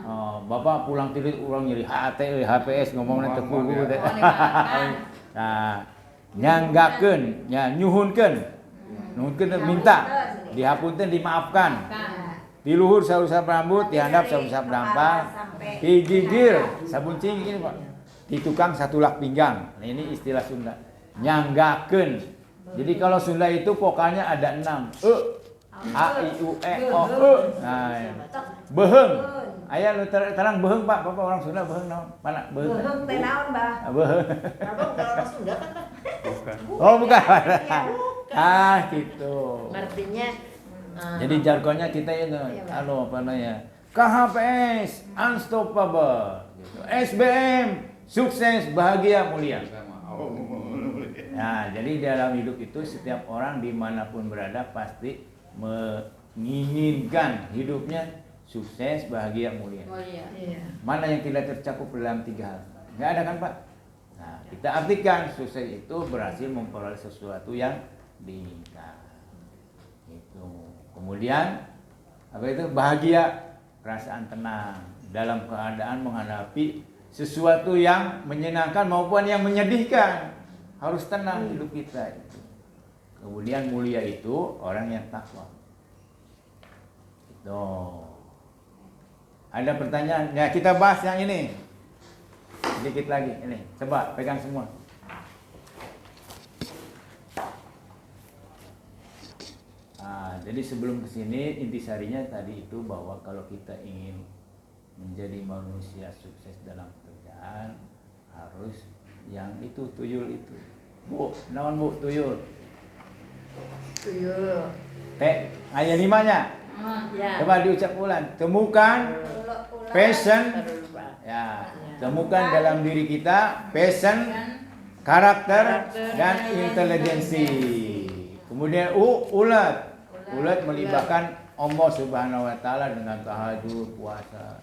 Oh, Bapak pulang tidur ulang nyeri hati HPS ngomongna teu kudu teh. Nah, nyanggakeun, nya nyuhunkeun. Nuhunkeun minta, dihapunten dimaafkan. Di luhur sausap rambut, di handap sausap dampal. Di gigir sabun cingik ini Pak. Di tukang satu lak pinggang. Nah, ini istilah Sunda. Nyanggakeun. Jadi kalau Sunda itu pokoknya ada 6. A I U E O E. Nah, ya. Beheung. Aya lu terang beheung Pak. Bapak orang Sunda beheung naon? Mana beheung? Beheung teh naon, Mbah? Beheung. apa bukan orang Sunda kan bukan. Oh, bukan. Gitu. Artinya Jadi jargonnya kita itu, Iya, Pak. apa namanya? KHPS unstoppable, gitu. SBM sukses bahagia mulia. Nah, jadi dalam hidup itu setiap orang dimanapun berada pasti menginginkan hidupnya sukses bahagia mulia. Mulia. iya. Mana yang tidak tercakup dalam 3 hal? Nggak ada kan Pak? Nah, kita artikan sukses itu berhasil memperoleh sesuatu yang diinginkan. Itu. Kemudian apa itu? Bahagia, perasaan tenang dalam keadaan menghadapi sesuatu yang menyenangkan maupun yang menyedihkan. Harus tenang hidup kita itu. Kemudian mulia itu orang yang takwa. Itu. Ada pertanyaan? Ya kita bahas yang ini. Sedikit lagi ini. Coba pegang semua. Jadi sebelum kesini intisarinya tadi itu bahwa kalau kita ingin menjadi manusia sukses dalam pekerjaan harus yang itu tuyul itu. Bu, naon Bu tuyul? Tuyul. Ayat 5-nya. Ya. Coba diucap ulang. Temukan passion. Ya, temukan dalam diri kita passion, karakter dan inteligensi. Kemudian ulat. Ulat melibatkan Allah Subhanahu wa taala dengan tahajud, puasa.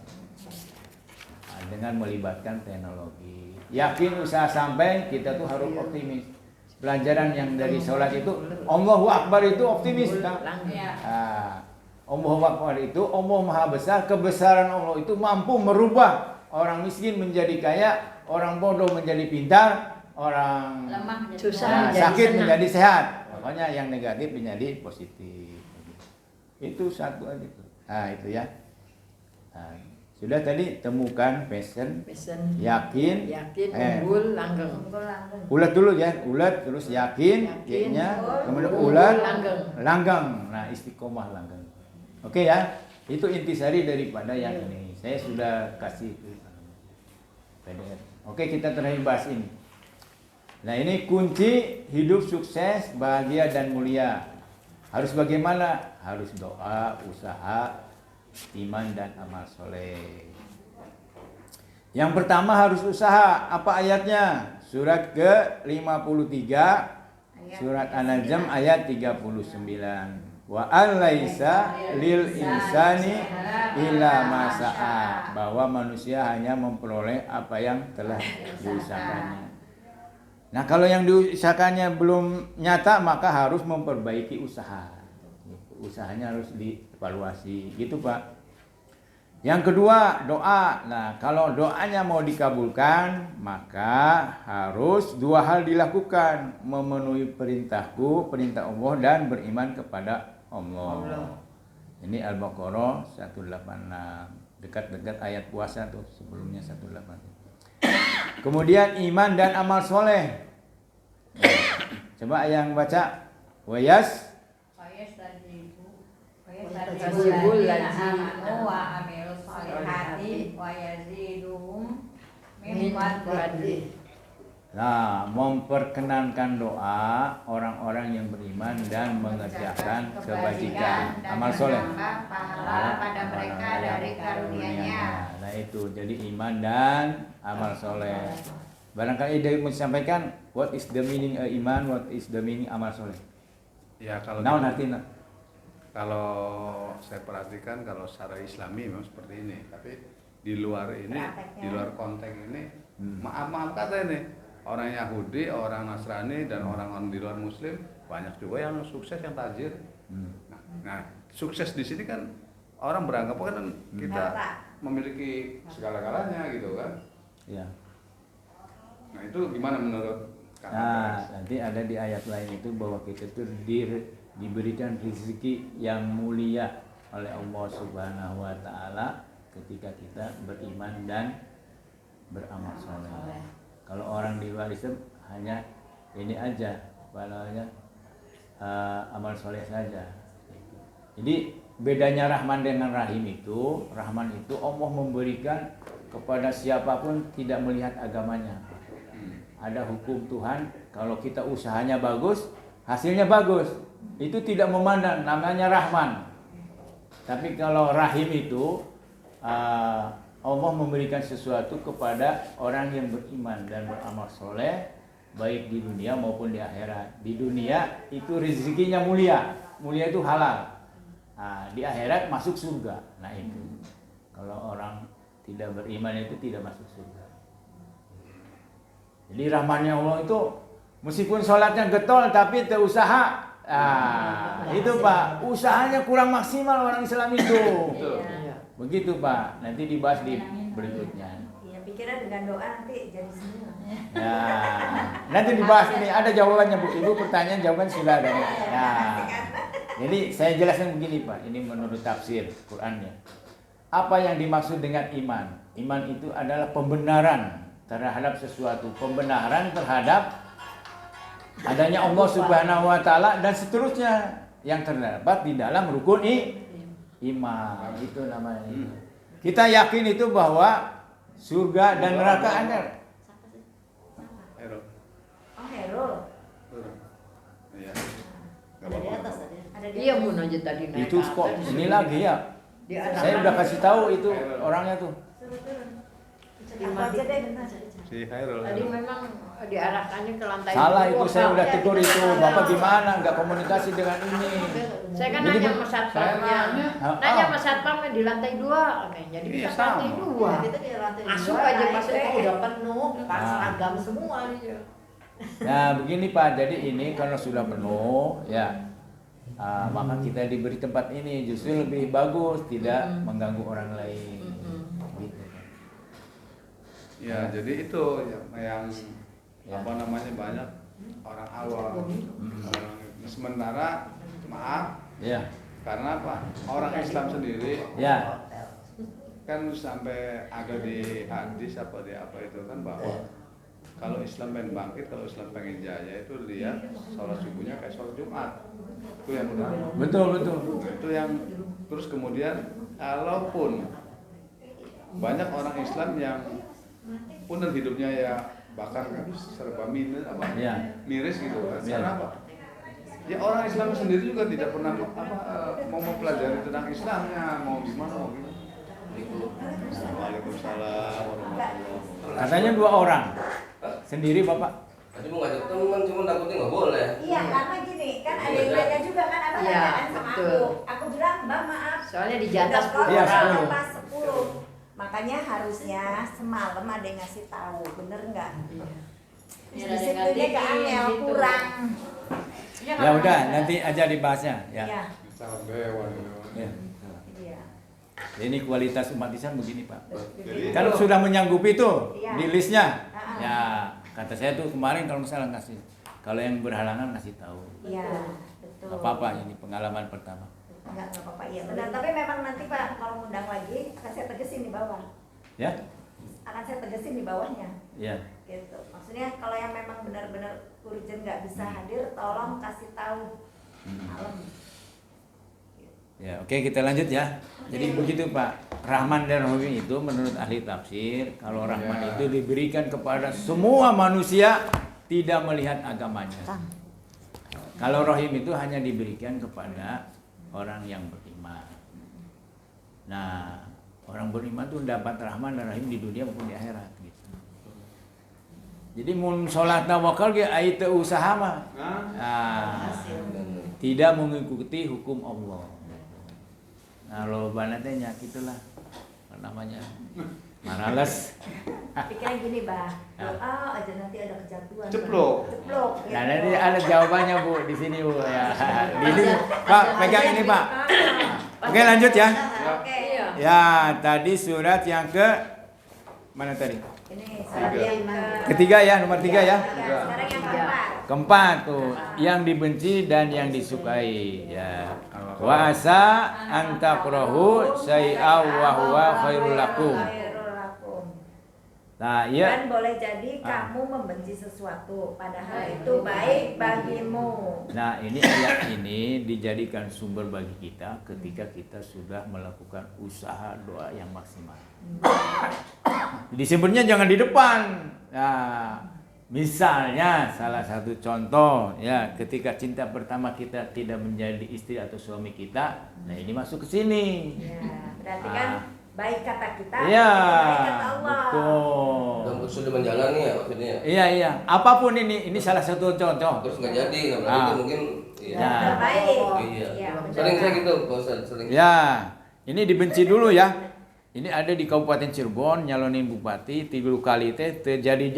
Dengan melibatkan teknologi. Yakin usaha sampai kita tuh harus optimis. Pelajaran yang dari sholat itu Allahu Akbar itu optimis kan? Allahu Akbar itu Allah Maha Besar, kebesaran Allah itu mampu merubah orang miskin menjadi kaya, orang bodoh menjadi pintar, orang Lemah Susah. sakit senang. menjadi sehat. Pokoknya yang negatif menjadi positif. Itu satu aja tuh. Nah, itu ya. Nah, sudah tadi temukan passion, Pesen. yakin, Unggul, langgeng. ulat dulu ya, ulat terus yakin, Yakin, nya, kemudian unggul, ulat, langgeng. langgeng. Nah, istiqomah langgeng. Oke ya, itu intisari daripada yang ini. Saya sudah kasih PDF. Oke, kita terakhir bahas ini. Nah, ini kunci hidup sukses, bahagia dan mulia. Harus bagaimana? Harus doa, usaha, iman dan amal soleh. Yang pertama harus usaha. Apa ayatnya? Surat ke-53 Surat An-Najm ayat 39. Wa alaisa lil insani illa ma sa'a. Bahwa manusia hanya memperoleh apa yang telah diusahakannya. Nah, kalau yang diusahakannya belum nyata maka harus memperbaiki usaha. Usahanya harus dievaluasi, gitu Pak. Yang kedua, doa. Nah, kalau doanya mau dikabulkan, maka harus 2 hal dilakukan. Memenuhi perintahku, perintah Allah, dan beriman kepada Allah. Ini Al-Baqarah 186. Dekat-dekat ayat puasa tuh, sebelumnya 186. Kemudian iman dan amal soleh. Coba yang baca. Wayastajibul ladzina wa amilus solihati wa yaziduhum min fadlihi. Nah, memperkenankan doa orang-orang yang beriman dan mengerjakan kebajikan, amal soleh. Pahala pada mereka dari karunia-Nya. Nah, itu jadi iman dan amal soleh. Barangkali dia menyampaikan what is the meaning iman, what is the meaning amal soleh. Ya kalau Naon artinya? kalau saya perhatikan kalau secara Islami memang seperti ini, tapi di luar ini, di luar konteks ini, maaf kata ini orang Yahudi, orang Nasrani dan orang-orang di luar Muslim banyak juga yang sukses, yang tajir. Nah, sukses di sini kan orang beranggapan kan kita memiliki segala-galanya gitu kan. Ya. Nah itu gimana menurut Kang Nah, Abes? nanti ada di ayat lain itu bahwa kita itu diberikan rezeki yang mulia oleh Allah Subhanahu wa taala ketika kita beriman dan beramal soleh. Kalau orang di luar Islam hanya ini aja, apa namanya, amal soleh saja. Jadi bedanya Rahman dengan Rahim itu, Rahman itu Allah memberikan kepada siapapun tidak melihat agamanya. Ada hukum Tuhan, kalau kita usahanya bagus, hasilnya bagus. Itu tidak memandang, namanya Rahman. Tapi kalau Rahim itu Allah memberikan sesuatu kepada orang yang beriman dan beramal soleh, baik di dunia maupun di akhirat. Di dunia itu rezekinya mulia, mulia itu halal. Nah, di akhirat masuk surga. Nah itu, kalau orang tidak beriman itu tidak masuk surga. Jadi rahmannya Allah itu meskipun sholatnya getol tapi terusaha. Itu Pak, usahanya kurang maksimal orang Islam itu. Begitu Pak, nanti dibahas di berikutnya. Iya, pikiran dengan doa nanti jadi semua. Nah, nanti dibahas ini, ada jawabannya Bu. Ibu pertanyaan jawaban sudah ada. Nah, jadi saya jelaskan begini Pak, ini menurut tafsir Qur'annya. Apa yang dimaksud dengan iman? Iman itu adalah pembenaran terhadap sesuatu, pembenaran terhadap adanya Allah Subhanahu wa taala dan seterusnya yang terdapat di dalam rukun iman. Itu namanya. Kita yakin itu bahwa surga dan neraka ada. Oh, Hero. Iya. Ada di atas tadi. Ada di Iya mun aja tadi naik. Itu kok ini lagi ya. Saya udah kasih tahu itu orangnya tuh. Aku aja deh bentar. Si Hairul. Tadi memang diarahkannya ke lantai Salah 2. itu, saya udah tegur itu. Bapak gimana nggak komunikasi dengan ini? Saya kan Jadi, nanya sama satpamnya. Nanya sama satpamnya di lantai 2. Oke, jadi Iya, bisa sama. lantai 2. Nah, kita di lantai Masuk dua, aja naik masuk deh. udah penuh, pas Ah. agam semua dia. Nah begini Pak, jadi ini kalau sudah penuh ya maka kita diberi tempat ini justru lebih bagus, tidak mengganggu orang lain. Gitu. Ya, jadi itu yang Ya. apa namanya banyak orang awam. Orang, sementara maaf Ya, karena apa? Orang Islam sendiri ya, kan sampai ada di hadis apa di apa itu kan bahwa kalau Islam pengen bangkit, kalau Islam pengen jaya itu lihat sholat subuhnya kayak sholat Jumat. Itu yang utama. betul betul. Itu yang terus kemudian kalaupun banyak orang Islam yang pun hidupnya ya bahkan serba miris apa Ya. miris gitu kan. Ya. Karena apa? Ya orang Islam sendiri juga tidak pernah mau mempelajari tentang Islamnya, mau gimana mau gimana. Waalaikumsalam warahmatullahi wabarakatuh. Katanya 2 orang sendiri Bapak. Tadi mau ngajak teman, cuma takutnya nggak boleh. Iya, karena gini, kan ada yang nanya juga kan, abang Iya, nanya kan sama betul. aku bilang, Mbak maaf, Soalnya di jatah udah 10 orang. sekolah pas 10. Makanya harusnya semalam ada yang ngasih tahu, bener nggak? Iya, Di situ dia ke angel, gitu. kurang. Ya udah, nanti aja dibahasnya. Ya. Iya. Salam dewan. Ya. Iya. Ini kualitas umat Islam begini Pak. Jadi Kalau sudah menyanggupi tuh Iya. di listnya, Ah. ya kata saya tuh kemarin kalau misalnya ngasih, kalau yang berhalangan ngasih tahu. Iya, betul. Gak apa-apa, ini pengalaman pertama. Enggak apa-apa, iya benar. Tapi memang nanti Pak, kalau ngundang lagi, akan saya tegesin di bawah. Ya, Akan saya tegesin di bawahnya. ya. Gitu. Maksudnya kalau yang memang benar-benar urgent nggak bisa hadir, tolong kasih tahu malam. Ya, oke kita lanjut ya. Jadi begitu Pak. Rahman dan Rahim itu menurut ahli tafsir, kalau Rahman Ya. itu diberikan kepada semua manusia tidak melihat agamanya. Kalau Rahim itu hanya diberikan kepada orang yang beriman. Nah, orang beriman itu dapat Rahman dan Rahim di dunia maupun di akhirat gitu. Jadi mun sholat tawakal ge ai teu usaha mah. Nah, tidak mengikuti hukum Allah. Nah, loba teh nya gitulah. Namanya males. Pikiran gini, Bah. Doa aja nanti ada kejatuhan. Ceplok. Ceplok. Gitu. Nah, nanti ada jawabannya Bu di sini Bu ya. Ini Pak, pegang ini Pak. Oke, lanjut ya. Oke. Iya. Ya, tadi surat yang ke mana tadi? Ini surat yang Ketiga ya, nomor 3 ya. Sekarang yang keempat. Keempat tuh, yang dibenci dan yang disukai ya. Wa asa antakrahu syai'a wa huwa khairul lakum. Khairul lakum. Nah, iya. Dan boleh jadi kamu membenci sesuatu, padahal itu baik bagimu. Nah, ini ayat ini dijadikan sumber bagi kita ketika kita sudah melakukan usaha doa yang maksimal. Disimpannya jangan di depan. Nah, Misalnya salah satu contoh ya, ketika cinta pertama kita tidak menjadi istri atau suami kita, nah ini masuk ke sini. Ya, berarti kan baik kata kita, Iya, baik kata Allah. betul. Dan sudah menjalani ya maksudnya ya. Iya. Apapun ini salah satu contoh. Terus nggak jadi, nah berarti itu mungkin Ya, Ya. terbaik. Iya. benar. Sering saya gitu, Pak Ustadz, sering. Ya, ini dibenci dulu ya. Ini ada di Kabupaten Cirebon nyalonin bupati 3 kali teh terjadi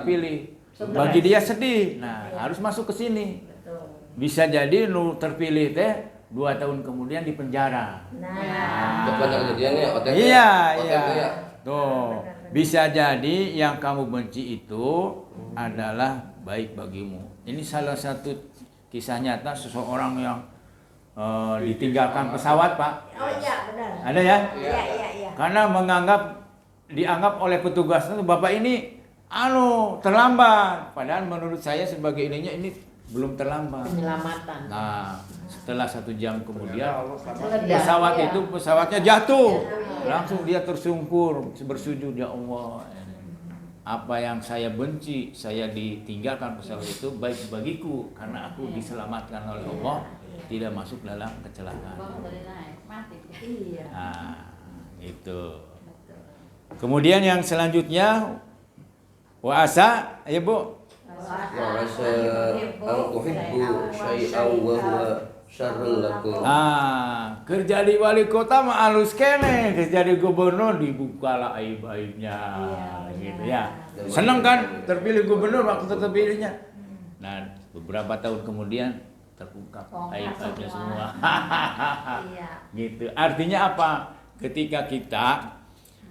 pilih. Bagi dia sedih. Nah, harus masuk ke sini. Betul. Bisa jadi lu terpilih teh 2 tahun kemudian di penjara. Nah, Itu banyak kejadiannya, OTT. Iya. ya. Tuh, bisa jadi yang kamu benci itu adalah baik bagimu. Ini salah satu kisah nyata seseorang yang ditinggalkan pesawat, Pak. oh iya benar. Ada ya? Iya. Karena dianggap oleh petugas itu Bapak ini terlambat. Padahal menurut saya sebagai ininya ini belum terlambat. Penyelamatan. Nah, setelah 1 jam kemudian Meledak. pesawatnya jatuh. Langsung dia tersungkur bersujud, ya Allah. Apa yang saya benci, saya ditinggalkan pesawat itu baik bagiku karena aku diselamatkan oleh Allah, tidak masuk dalam kecelakaan. Iya. Nah, itu. Kemudian yang selanjutnya wa'asa, ya Bu. Wa asa an tuhibbu syai'an wa huwa syarrun lakum. Kerja di wali kota mah alus kene, kerja di gubernur dibukalah aib-aibnya, gitu ya. Seneng kan terpilih gubernur waktu terpilihnya. Nah, beberapa tahun kemudian terungkap aib-aibnya semua. Iya. Gitu. Artinya apa? Ketika kita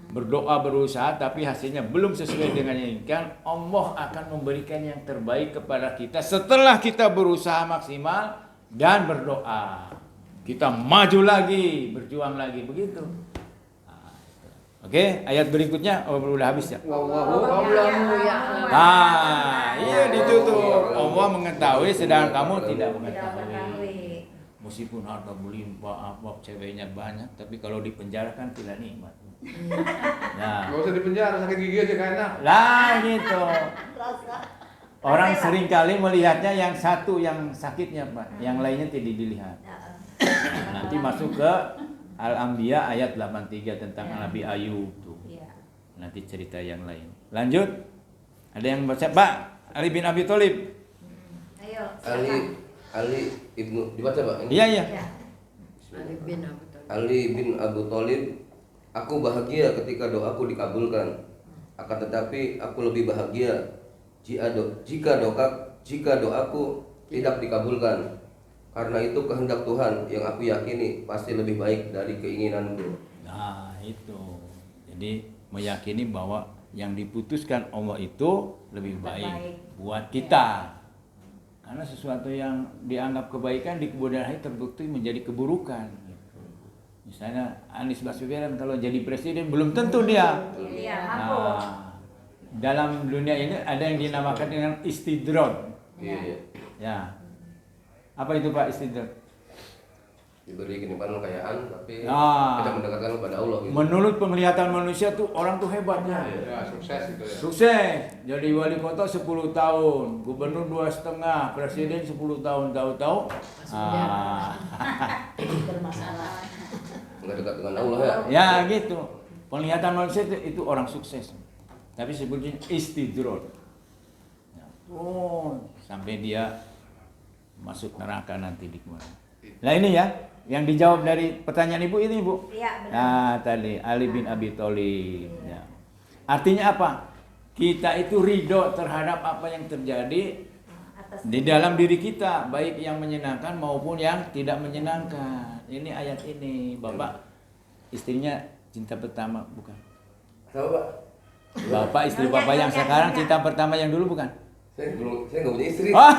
berdoa berusaha tapi hasilnya belum sesuai dengan yang diinginkan, Allah akan memberikan yang terbaik kepada kita setelah kita berusaha maksimal dan berdoa. Kita maju lagi, berjuang lagi, begitu. Nah, oke, ayat berikutnya udah habis ya. Nah, iya ditutup. Allah mengetahui sedangkan kamu tidak mengetahui. Meskipun harta berlimpah, apa ceweknya banyak, tapi kalau di penjara kan tidak nikmat. Nah, Nggak usah di penjara, sakit gigi aja kan enak. lah gitu. Orang seringkali melihatnya yang satu yang sakitnya, Pak, yang lainnya tidak dilihat. Nah, nanti masuk ke Al-Anbiya ayat 83 tentang Nabi Ayub tuh. Nanti cerita yang lain. Lanjut. Ada yang baca, Pak? Ali bin Abi Thalib. Ayo. Ali ibnu dibaca Pak? Ini? Iya. Ali bin Abu Thalib, aku bahagia ketika doaku dikabulkan. Akan tetapi aku lebih bahagia jika doaku tidak dikabulkan. Karena itu kehendak Tuhan yang aku yakini pasti lebih baik dari keinginanku. Nah, itu. Jadi meyakini bahwa yang diputuskan Allah itu lebih baik buat kita. Karena sesuatu yang dianggap kebaikan di kemudian hari terbukti menjadi keburukan. Misalnya Anies Baswedan kalau jadi presiden belum tentu dia. Nah, dalam dunia ini ada yang dinamakan dengan istidroj. Iya. Ya. Apa itu Pak istidroj? Diberi kenikmatan kekayaan tapi Nah. tidak mendekatkan kepada Allah gitu. Menurut penglihatan manusia tuh orang tuh hebatnya. Ya, sukses gitu ya. Sukses. Jadi wali kota 10 tahun, gubernur 2,5, presiden 10 tahun, tahu-tahu Bermasalah. Nggak dekat dengan Allah ya. ya gitu. Penglihatan manusia itu orang sukses. Tapi sebetulnya istidroj. Ya. Sampai dia masuk neraka nanti di kemana. Nah ini ya, yang dijawab dari pertanyaan Ibu ini Ibu. Iya, benar. Nah tadi Ali bin Abi Thalib. Ya. Artinya apa? Kita itu ridho terhadap apa yang terjadi di dalam diri kita, baik yang menyenangkan maupun yang tidak menyenangkan. Ini ayat ini, Bapak istrinya cinta pertama bukan? Tahu Pak? Bapak istri Bapak yang sekarang cinta pertama yang dulu bukan? Saya nggak punya istri. Oh,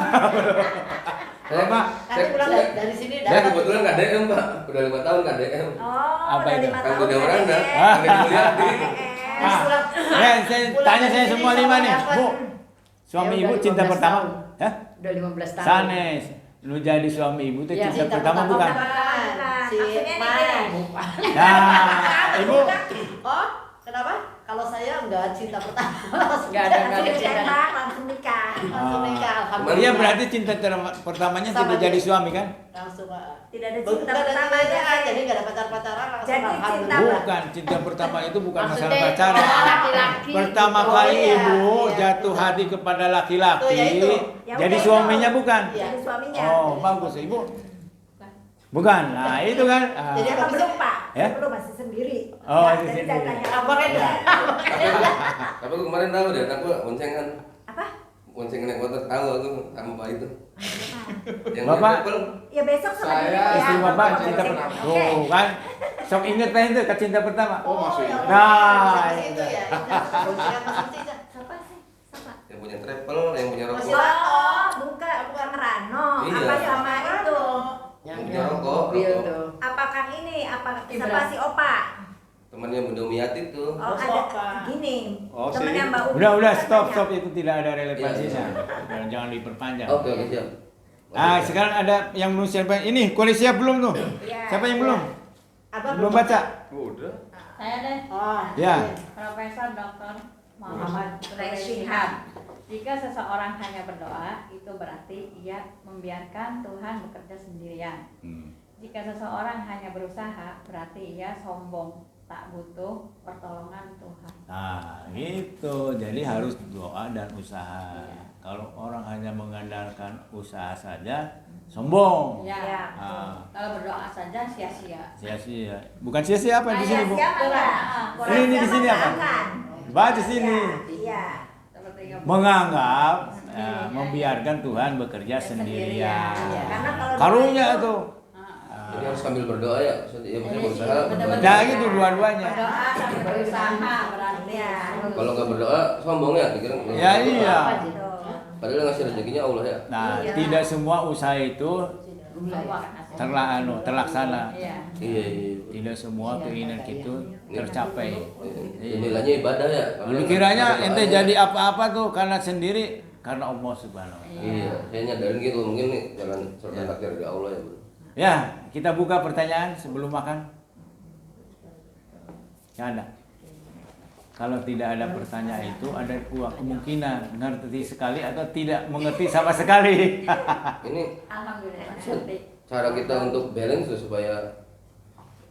Saya, Nanti pulang dari sini saya dapat. kebetulan KDM Pak, udah 5 tahun KDM. Apa udah itu? 5 Kan tahun udah orang dah, KDM. ada di Mulyadi. saya tanya saya semua 5 nih, Bu. Suami Ya, Ibu udah cinta 15 pertama? tahun. Hah? Udah 15 tahun. Sanes, lu jadi suami Ibu itu Ya, cinta pertama bukan? Si Maksudnya Mai. nih, Nah, Ibu Oh, kenapa? Kalau saya enggak cinta pertama. Nggak ada Langsung cinta. ditembak, langsung nikah. Langsung nikah, Iya alhamdulillah. berarti cinta pertamanya Sama tidak jadi dia. suami kan? Langsung Tidak ada Bukan cinta ada pertama cintaan, jadi nggak ada pacar-pacaran langsung Jadi alhamdulillah. cinta- Bukan, cinta pertama itu bukan masalah Maksudnya, pacaran. laki-laki. Pertama Oh, kali iya, ibu iya, jatuh iya. hati kepada laki-laki, Tuh, ya itu. Ya jadi udah suaminya itu. bukan? Iya. Jadi suaminya. Oh bagus ibu. Bukan, nah itu kan. Jadi Apa belum Pak? Ya? Belum, masih sendiri. Oh, Nah, masih jadi sendiri. jangan tanya Apa kan? Ya. Tapi aku kemarin tahu deh, aku boncengan. Apa? Boncengan naik motor tahu aku sama Pak itu. Yang Bapak? triple. Ya besok sama Saya dia ya. Istri bapak Bapak cinta bonceng. pertama. Oke. Oh kan, sok inget kan itu cinta pertama. Oh, masih ya ingat. Nah, Sampai situ ya. Boncengan masih situ. Siapa sih? Siapa? Yang punya travel, yang punya Masih rokok. Oh, bukan Rano. Iya. Apa sama itu? Yang punya rokok. Apakah ini? Apa siapa Ibrahim. si Opa? Temannya Bunda Miati tuh. Oh, Bos ada Opa. gini. Oh, Temennya si- Mbak Umi. Udah katanya. stop itu tidak ada relevansinya. Jangan diperpanjang. Oke, siap. Ah sekarang ada yang belum siapa? Ini kuliah siap belum tuh? Iya. Siapa yang belum? Apa Belum baca? Udah. Saya deh, Oh, Ya. Profesor Dr. Muhammad Quraisy Shihab. Jika seseorang hanya berdoa, itu berarti ia membiarkan Tuhan bekerja sendirian. Jika seseorang hanya berusaha, berarti ia sombong, tak butuh pertolongan Tuhan. Nah, gitu. Jadi harus doa dan usaha. Kalau orang hanya mengandalkan usaha saja, sombong. Ya, Ya. Ah, kalau berdoa saja sia-sia. sia-sia. Bukan sia-sia apa di sini, Bu? Siapa enggak? Ini di sini apa? Baca di sini. Iya. Seperti yang Menganggap Sendirinya. membiarkan Tuhan bekerja sendirian. Iya. Karena kalau Karunya doa itu- tuh. Jadi harus sambil berdoa ya. Maksudnya ya maksudnya berusaha. Benar-benar. Nah, gitu dua-duanya. berdoa sambil berusaha berarti Iya. Kalau nggak berdoa sombong ya, dikira. Ya iya. Gitu. Padahal yang ngasih rezekinya Allah ya. Nah, Iya. tidak semua usaha itu Allah. terlaksana. Iya. Iya, iya. Tidak semua keinginan kita tercapai. Iya. Nilainya ibadah ya. Lu kiranya ente jadi apa-apa tuh karena sendiri karena Allah Subhanahu wa Ta'ala. Iya, saya nyadarin gitu mungkin nih jangan serta takdir dari Allah ya, Bro. Ya, kita buka pertanyaan sebelum makan. Nggak ada. Kalau tidak ada pertanyaan itu ada dua kemungkinan ngerti sekali atau tidak mengerti sama sekali. Ini Alhamdulillah. cara kita untuk balance tuh supaya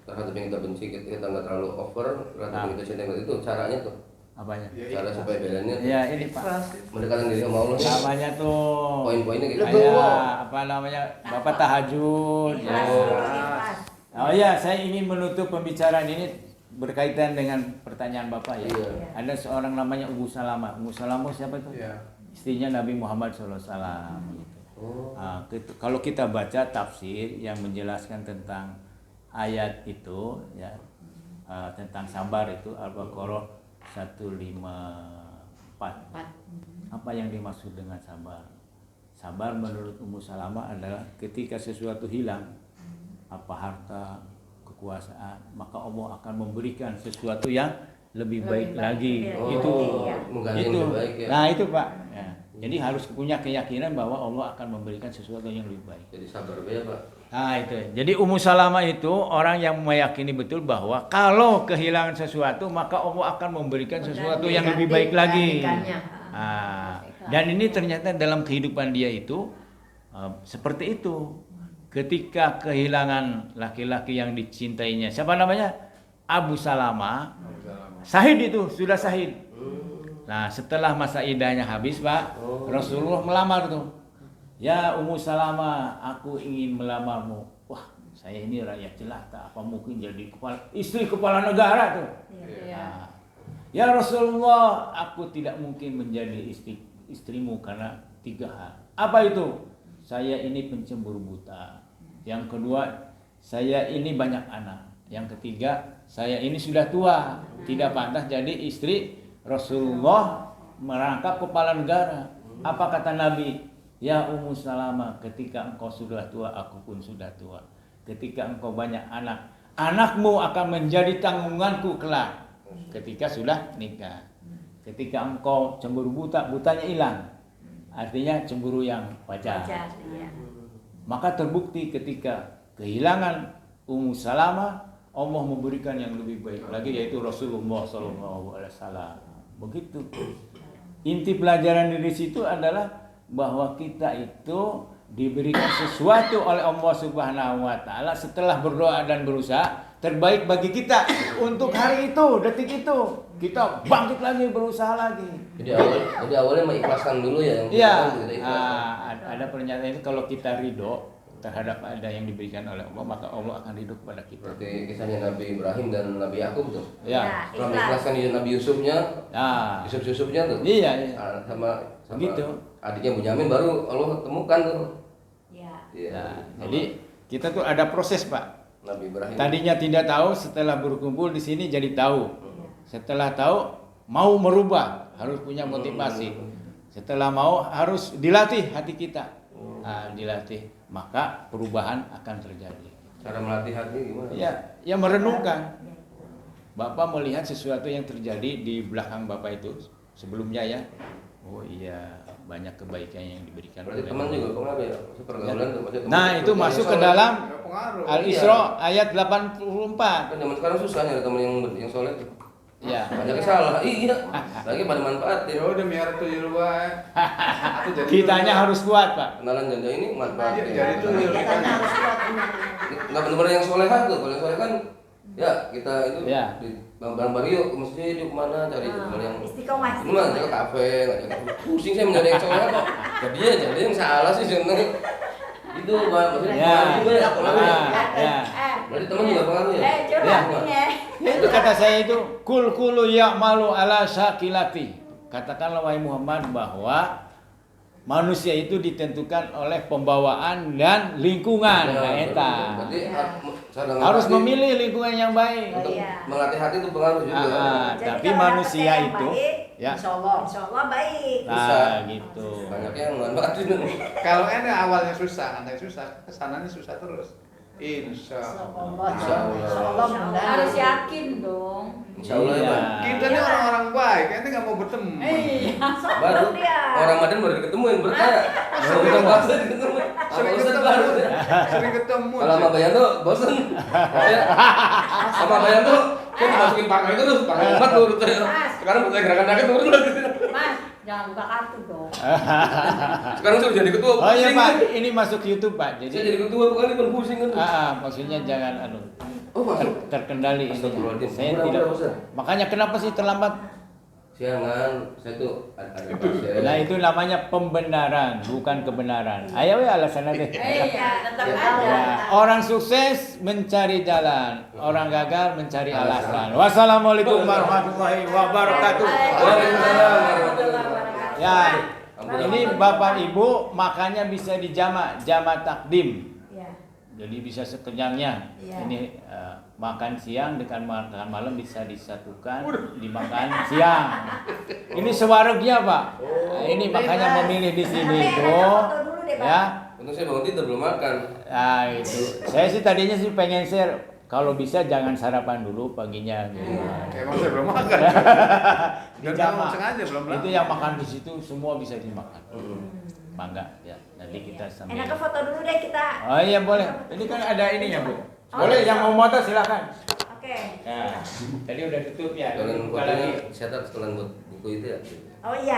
terhadap yang kita benci kita nggak terlalu over terhadap yang kita cinta itu caranya tuh Apanya? cara supaya balance-nya tuh Ya ini Pak. mendekatkan diri sama Allah. Namanya tuh Poin-poinnya gitu. kayak apa namanya? Bapak tahajud. Ya. Ikhlas. Oh ya, saya ingin menutup pembicaraan ini berkaitan dengan pertanyaan Bapak ya. Iya. Ada seorang namanya Ummu Salamah. Ummu Salamah siapa itu? Iya. Istrinya Nabi Muhammad SAW. Oh. Kalau kita baca tafsir yang menjelaskan tentang ayat itu ya tentang sabar itu Al-Baqarah 154. Apa yang dimaksud dengan sabar? Sabar menurut Ummu Salamah adalah ketika sesuatu hilang, apa harta, kekuasaan, maka Allah akan memberikan sesuatu yang lebih baik lagi. Oh, Itu mengganti yang itu. lebih baik ya. Nah, itu Pak. Ya. Jadi harus punya keyakinan bahwa Allah akan memberikan sesuatu yang lebih baik. Jadi sabar ya, Pak. Nah, itu. Jadi Ummu Salamah itu orang yang meyakini betul bahwa kalau kehilangan sesuatu maka Allah akan memberikan sesuatu yang lebih baik lagi. Nah, dan ini ternyata dalam kehidupan dia itu seperti itu. Ketika kehilangan laki-laki yang dicintainya, siapa namanya? Abu Salamah. Syahid itu, sudah syahid. Nah, setelah masa iddahnya habis, Pak, Rasulullah melamar tuh. Ya Ummu Salamah, aku ingin melamarmu. Wah, saya ini rakyat jelata, apa mungkin jadi istri kepala negara tuh. Nah, ya Rasulullah, aku tidak mungkin menjadi istrimu karena 3 hal. Apa itu? Saya ini pencemburu buta. Yang kedua, saya ini banyak anak. Yang ketiga, saya ini sudah tua, tidak pantas jadi istri Rasulullah merangkap kepala negara. Apa kata Nabi? Ya Ummu Salamah, ketika engkau sudah tua, aku pun sudah tua. Ketika engkau banyak anak, anakmu akan menjadi tanggunganku kelak. Ketika sudah nikah. Ketika engkau cemburu buta, butanya hilang. Artinya cemburu yang wajar. Iya. Maka terbukti ketika kehilangan Ummu Salamah, Allah memberikan yang lebih baik lagi, yaitu Rasulullah SAW. Begitu. Inti pelajaran dari situ adalah bahwa kita itu diberikan sesuatu oleh Allah Subhanahu wa taala setelah berdoa dan berusaha, terbaik bagi kita untuk hari itu, detik itu. Kita bangkit lagi, berusaha lagi. Jadi awalnya mengikhlaskan dulu ya yang Iya. kita ikhlas. Ada pernyataan itu, kalau kita ridho terhadap ada yang diberikan oleh Allah, maka Allah akan ridho kepada kita. Seperti kisahnya Nabi Ibrahim dan Nabi Yakub tuh. Ya. Setelah mengikhlaskan Nabi Yusufnya, Nah, Yusufnya tuh. iya. Sama Begitu. adiknya Bunyamin baru Allah temukan tuh. Ya. Iya. Nah, jadi kita tuh ada proses, Pak. Nabi Ibrahim. Tadinya tidak tahu, setelah berkumpul di sini jadi tahu. Setelah tahu, mau merubah, harus punya motivasi. Setelah mau, harus dilatih hati kita. Nah, dilatih, maka perubahan akan terjadi. Cara melatih hati gimana? Ya merenungkan. Bapak melihat sesuatu yang terjadi di belakang Bapak itu sebelumnya ya. Oh iya, banyak kebaikan yang diberikan Berarti oleh teman Allah. juga pengaruh ya? Maksudnya pergaulan tuh, maksudnya Nah, teman- itu teman masuk yang ke soleh. dalam Ya, pengaruh. Al-Isra ayat 84. Kan zaman sekarang susah nyari teman yang soleh tuh. Ya. Banyak yang salah. Iya. Lagi pada manfaatin. Ya udah biar tuh di luar. Aku jadi Kitanya dulu. harus kuat, Pak. Kenalan janda ini manfaatin. Iya, jadi itu Kitanya harus kuat benar. Nggak benar-benar yang soleh tuh. Kalau yang soleh kan ya kita itu Ya. di bareng-bareng yuk ke masjid yuk kemana cari teman yang Istiqomah. ini mah ke kafe ngajak kafe. Pusing saya mencari yang soleh kok. Jadi yang salah sih sebenarnya. Itu maksudnya Ya. pengaruh juga ya pengaruh ya. Ya. Berarti teman juga pengaruh ya. Curhatnya. Ya, itu kata saya itu kul ya'malu ala syakilati. Katakanlah wahai Muhammad bahwa manusia itu ditentukan oleh pembawaan dan lingkungan. Nah, eta. Berarti sadang Harus hati memilih lingkungan yang baik. untuk Iya. melatih hati itu pengaruh juga. Jadi Tapi kalau manusia dapet yang itu baik, ya. Insya Allah. Insya Allah baik. Nah, gitu. Banyak yang manfaatin. Kalau ini awalnya susah, nanti susah, kesananya susah terus. Insya Allah. Insya Allah. Insya Allah mudah. Harus yakin dong. Insya Allah ya. Iya. Bang. Kita ini orang-orang baik, ini nggak mau bertemu. Baru Sombong dia. orang Ramadan baru diketemuin bertanya. Baru kita bahas ketemu. Sering Ustaz ketemu, baru. sering ketemu. Kalau sama Bayan tuh bosen. Ya. Sama Bayan tuh kan dimasukin pakai itu terus pakai empat tuh rutenya. Sekarang bukan gerakan rakyat turun lagi. Mas, jangan buka kartu dong. Sekarang saya udah jadi ketua. Oh iya pusing Pak, kan. ini masuk YouTube Pak. Saya Jadi jadi ketua bukan ini pun pusing kan. maksudnya jangan Oh masuk. terkendali ini. Astagfirullahaladzim. Saya Mudah, tidak. mudah, Ustaz. Makanya kenapa sih terlambat? Siangan, saya tuh ada pasien. Nah, itu namanya pembenaran, bukan kebenaran. Ayo ya alasannya deh. Iya, tetap Ya. ada. Ya, orang sukses mencari jalan, orang gagal mencari alasan. Wassalamualaikum warahmatullahi wabarakatuh. Waalaikumsalam warahmatullahi wabarakatuh. Ya, ini Bapak Ibu makanya bisa dijamak, jamak takdim. Ya. Jadi bisa sekenyangnya. Iya. Ini makan siang dengan makan malam bisa disatukan, dimakan siang. Ini sewaregnya Pak. Nah, ini makanya memilih di sini Tapi ada tuh. foto dulu deh, Pak. Ya. Untung saya bangun tidur belum makan. Nah itu, saya sih tadinya sih pengen share, kalau bisa jangan sarapan dulu paginya gitu. Emang saya belum makan. Dan Dijamak. memang sengaja belum makan. Itu yang makan di situ semua bisa dimakan. Mangga ya, nanti kita sambil. Enaknya foto dulu deh kita. Oh iya boleh. Ini kan ada ininya Bu. Boleh yang mau moto silakan. Oke. Nah, tadi udah tutup ya. Kalian Buka lagi. fotonya saya tak sekalian buat buku itu ya. Oh iya.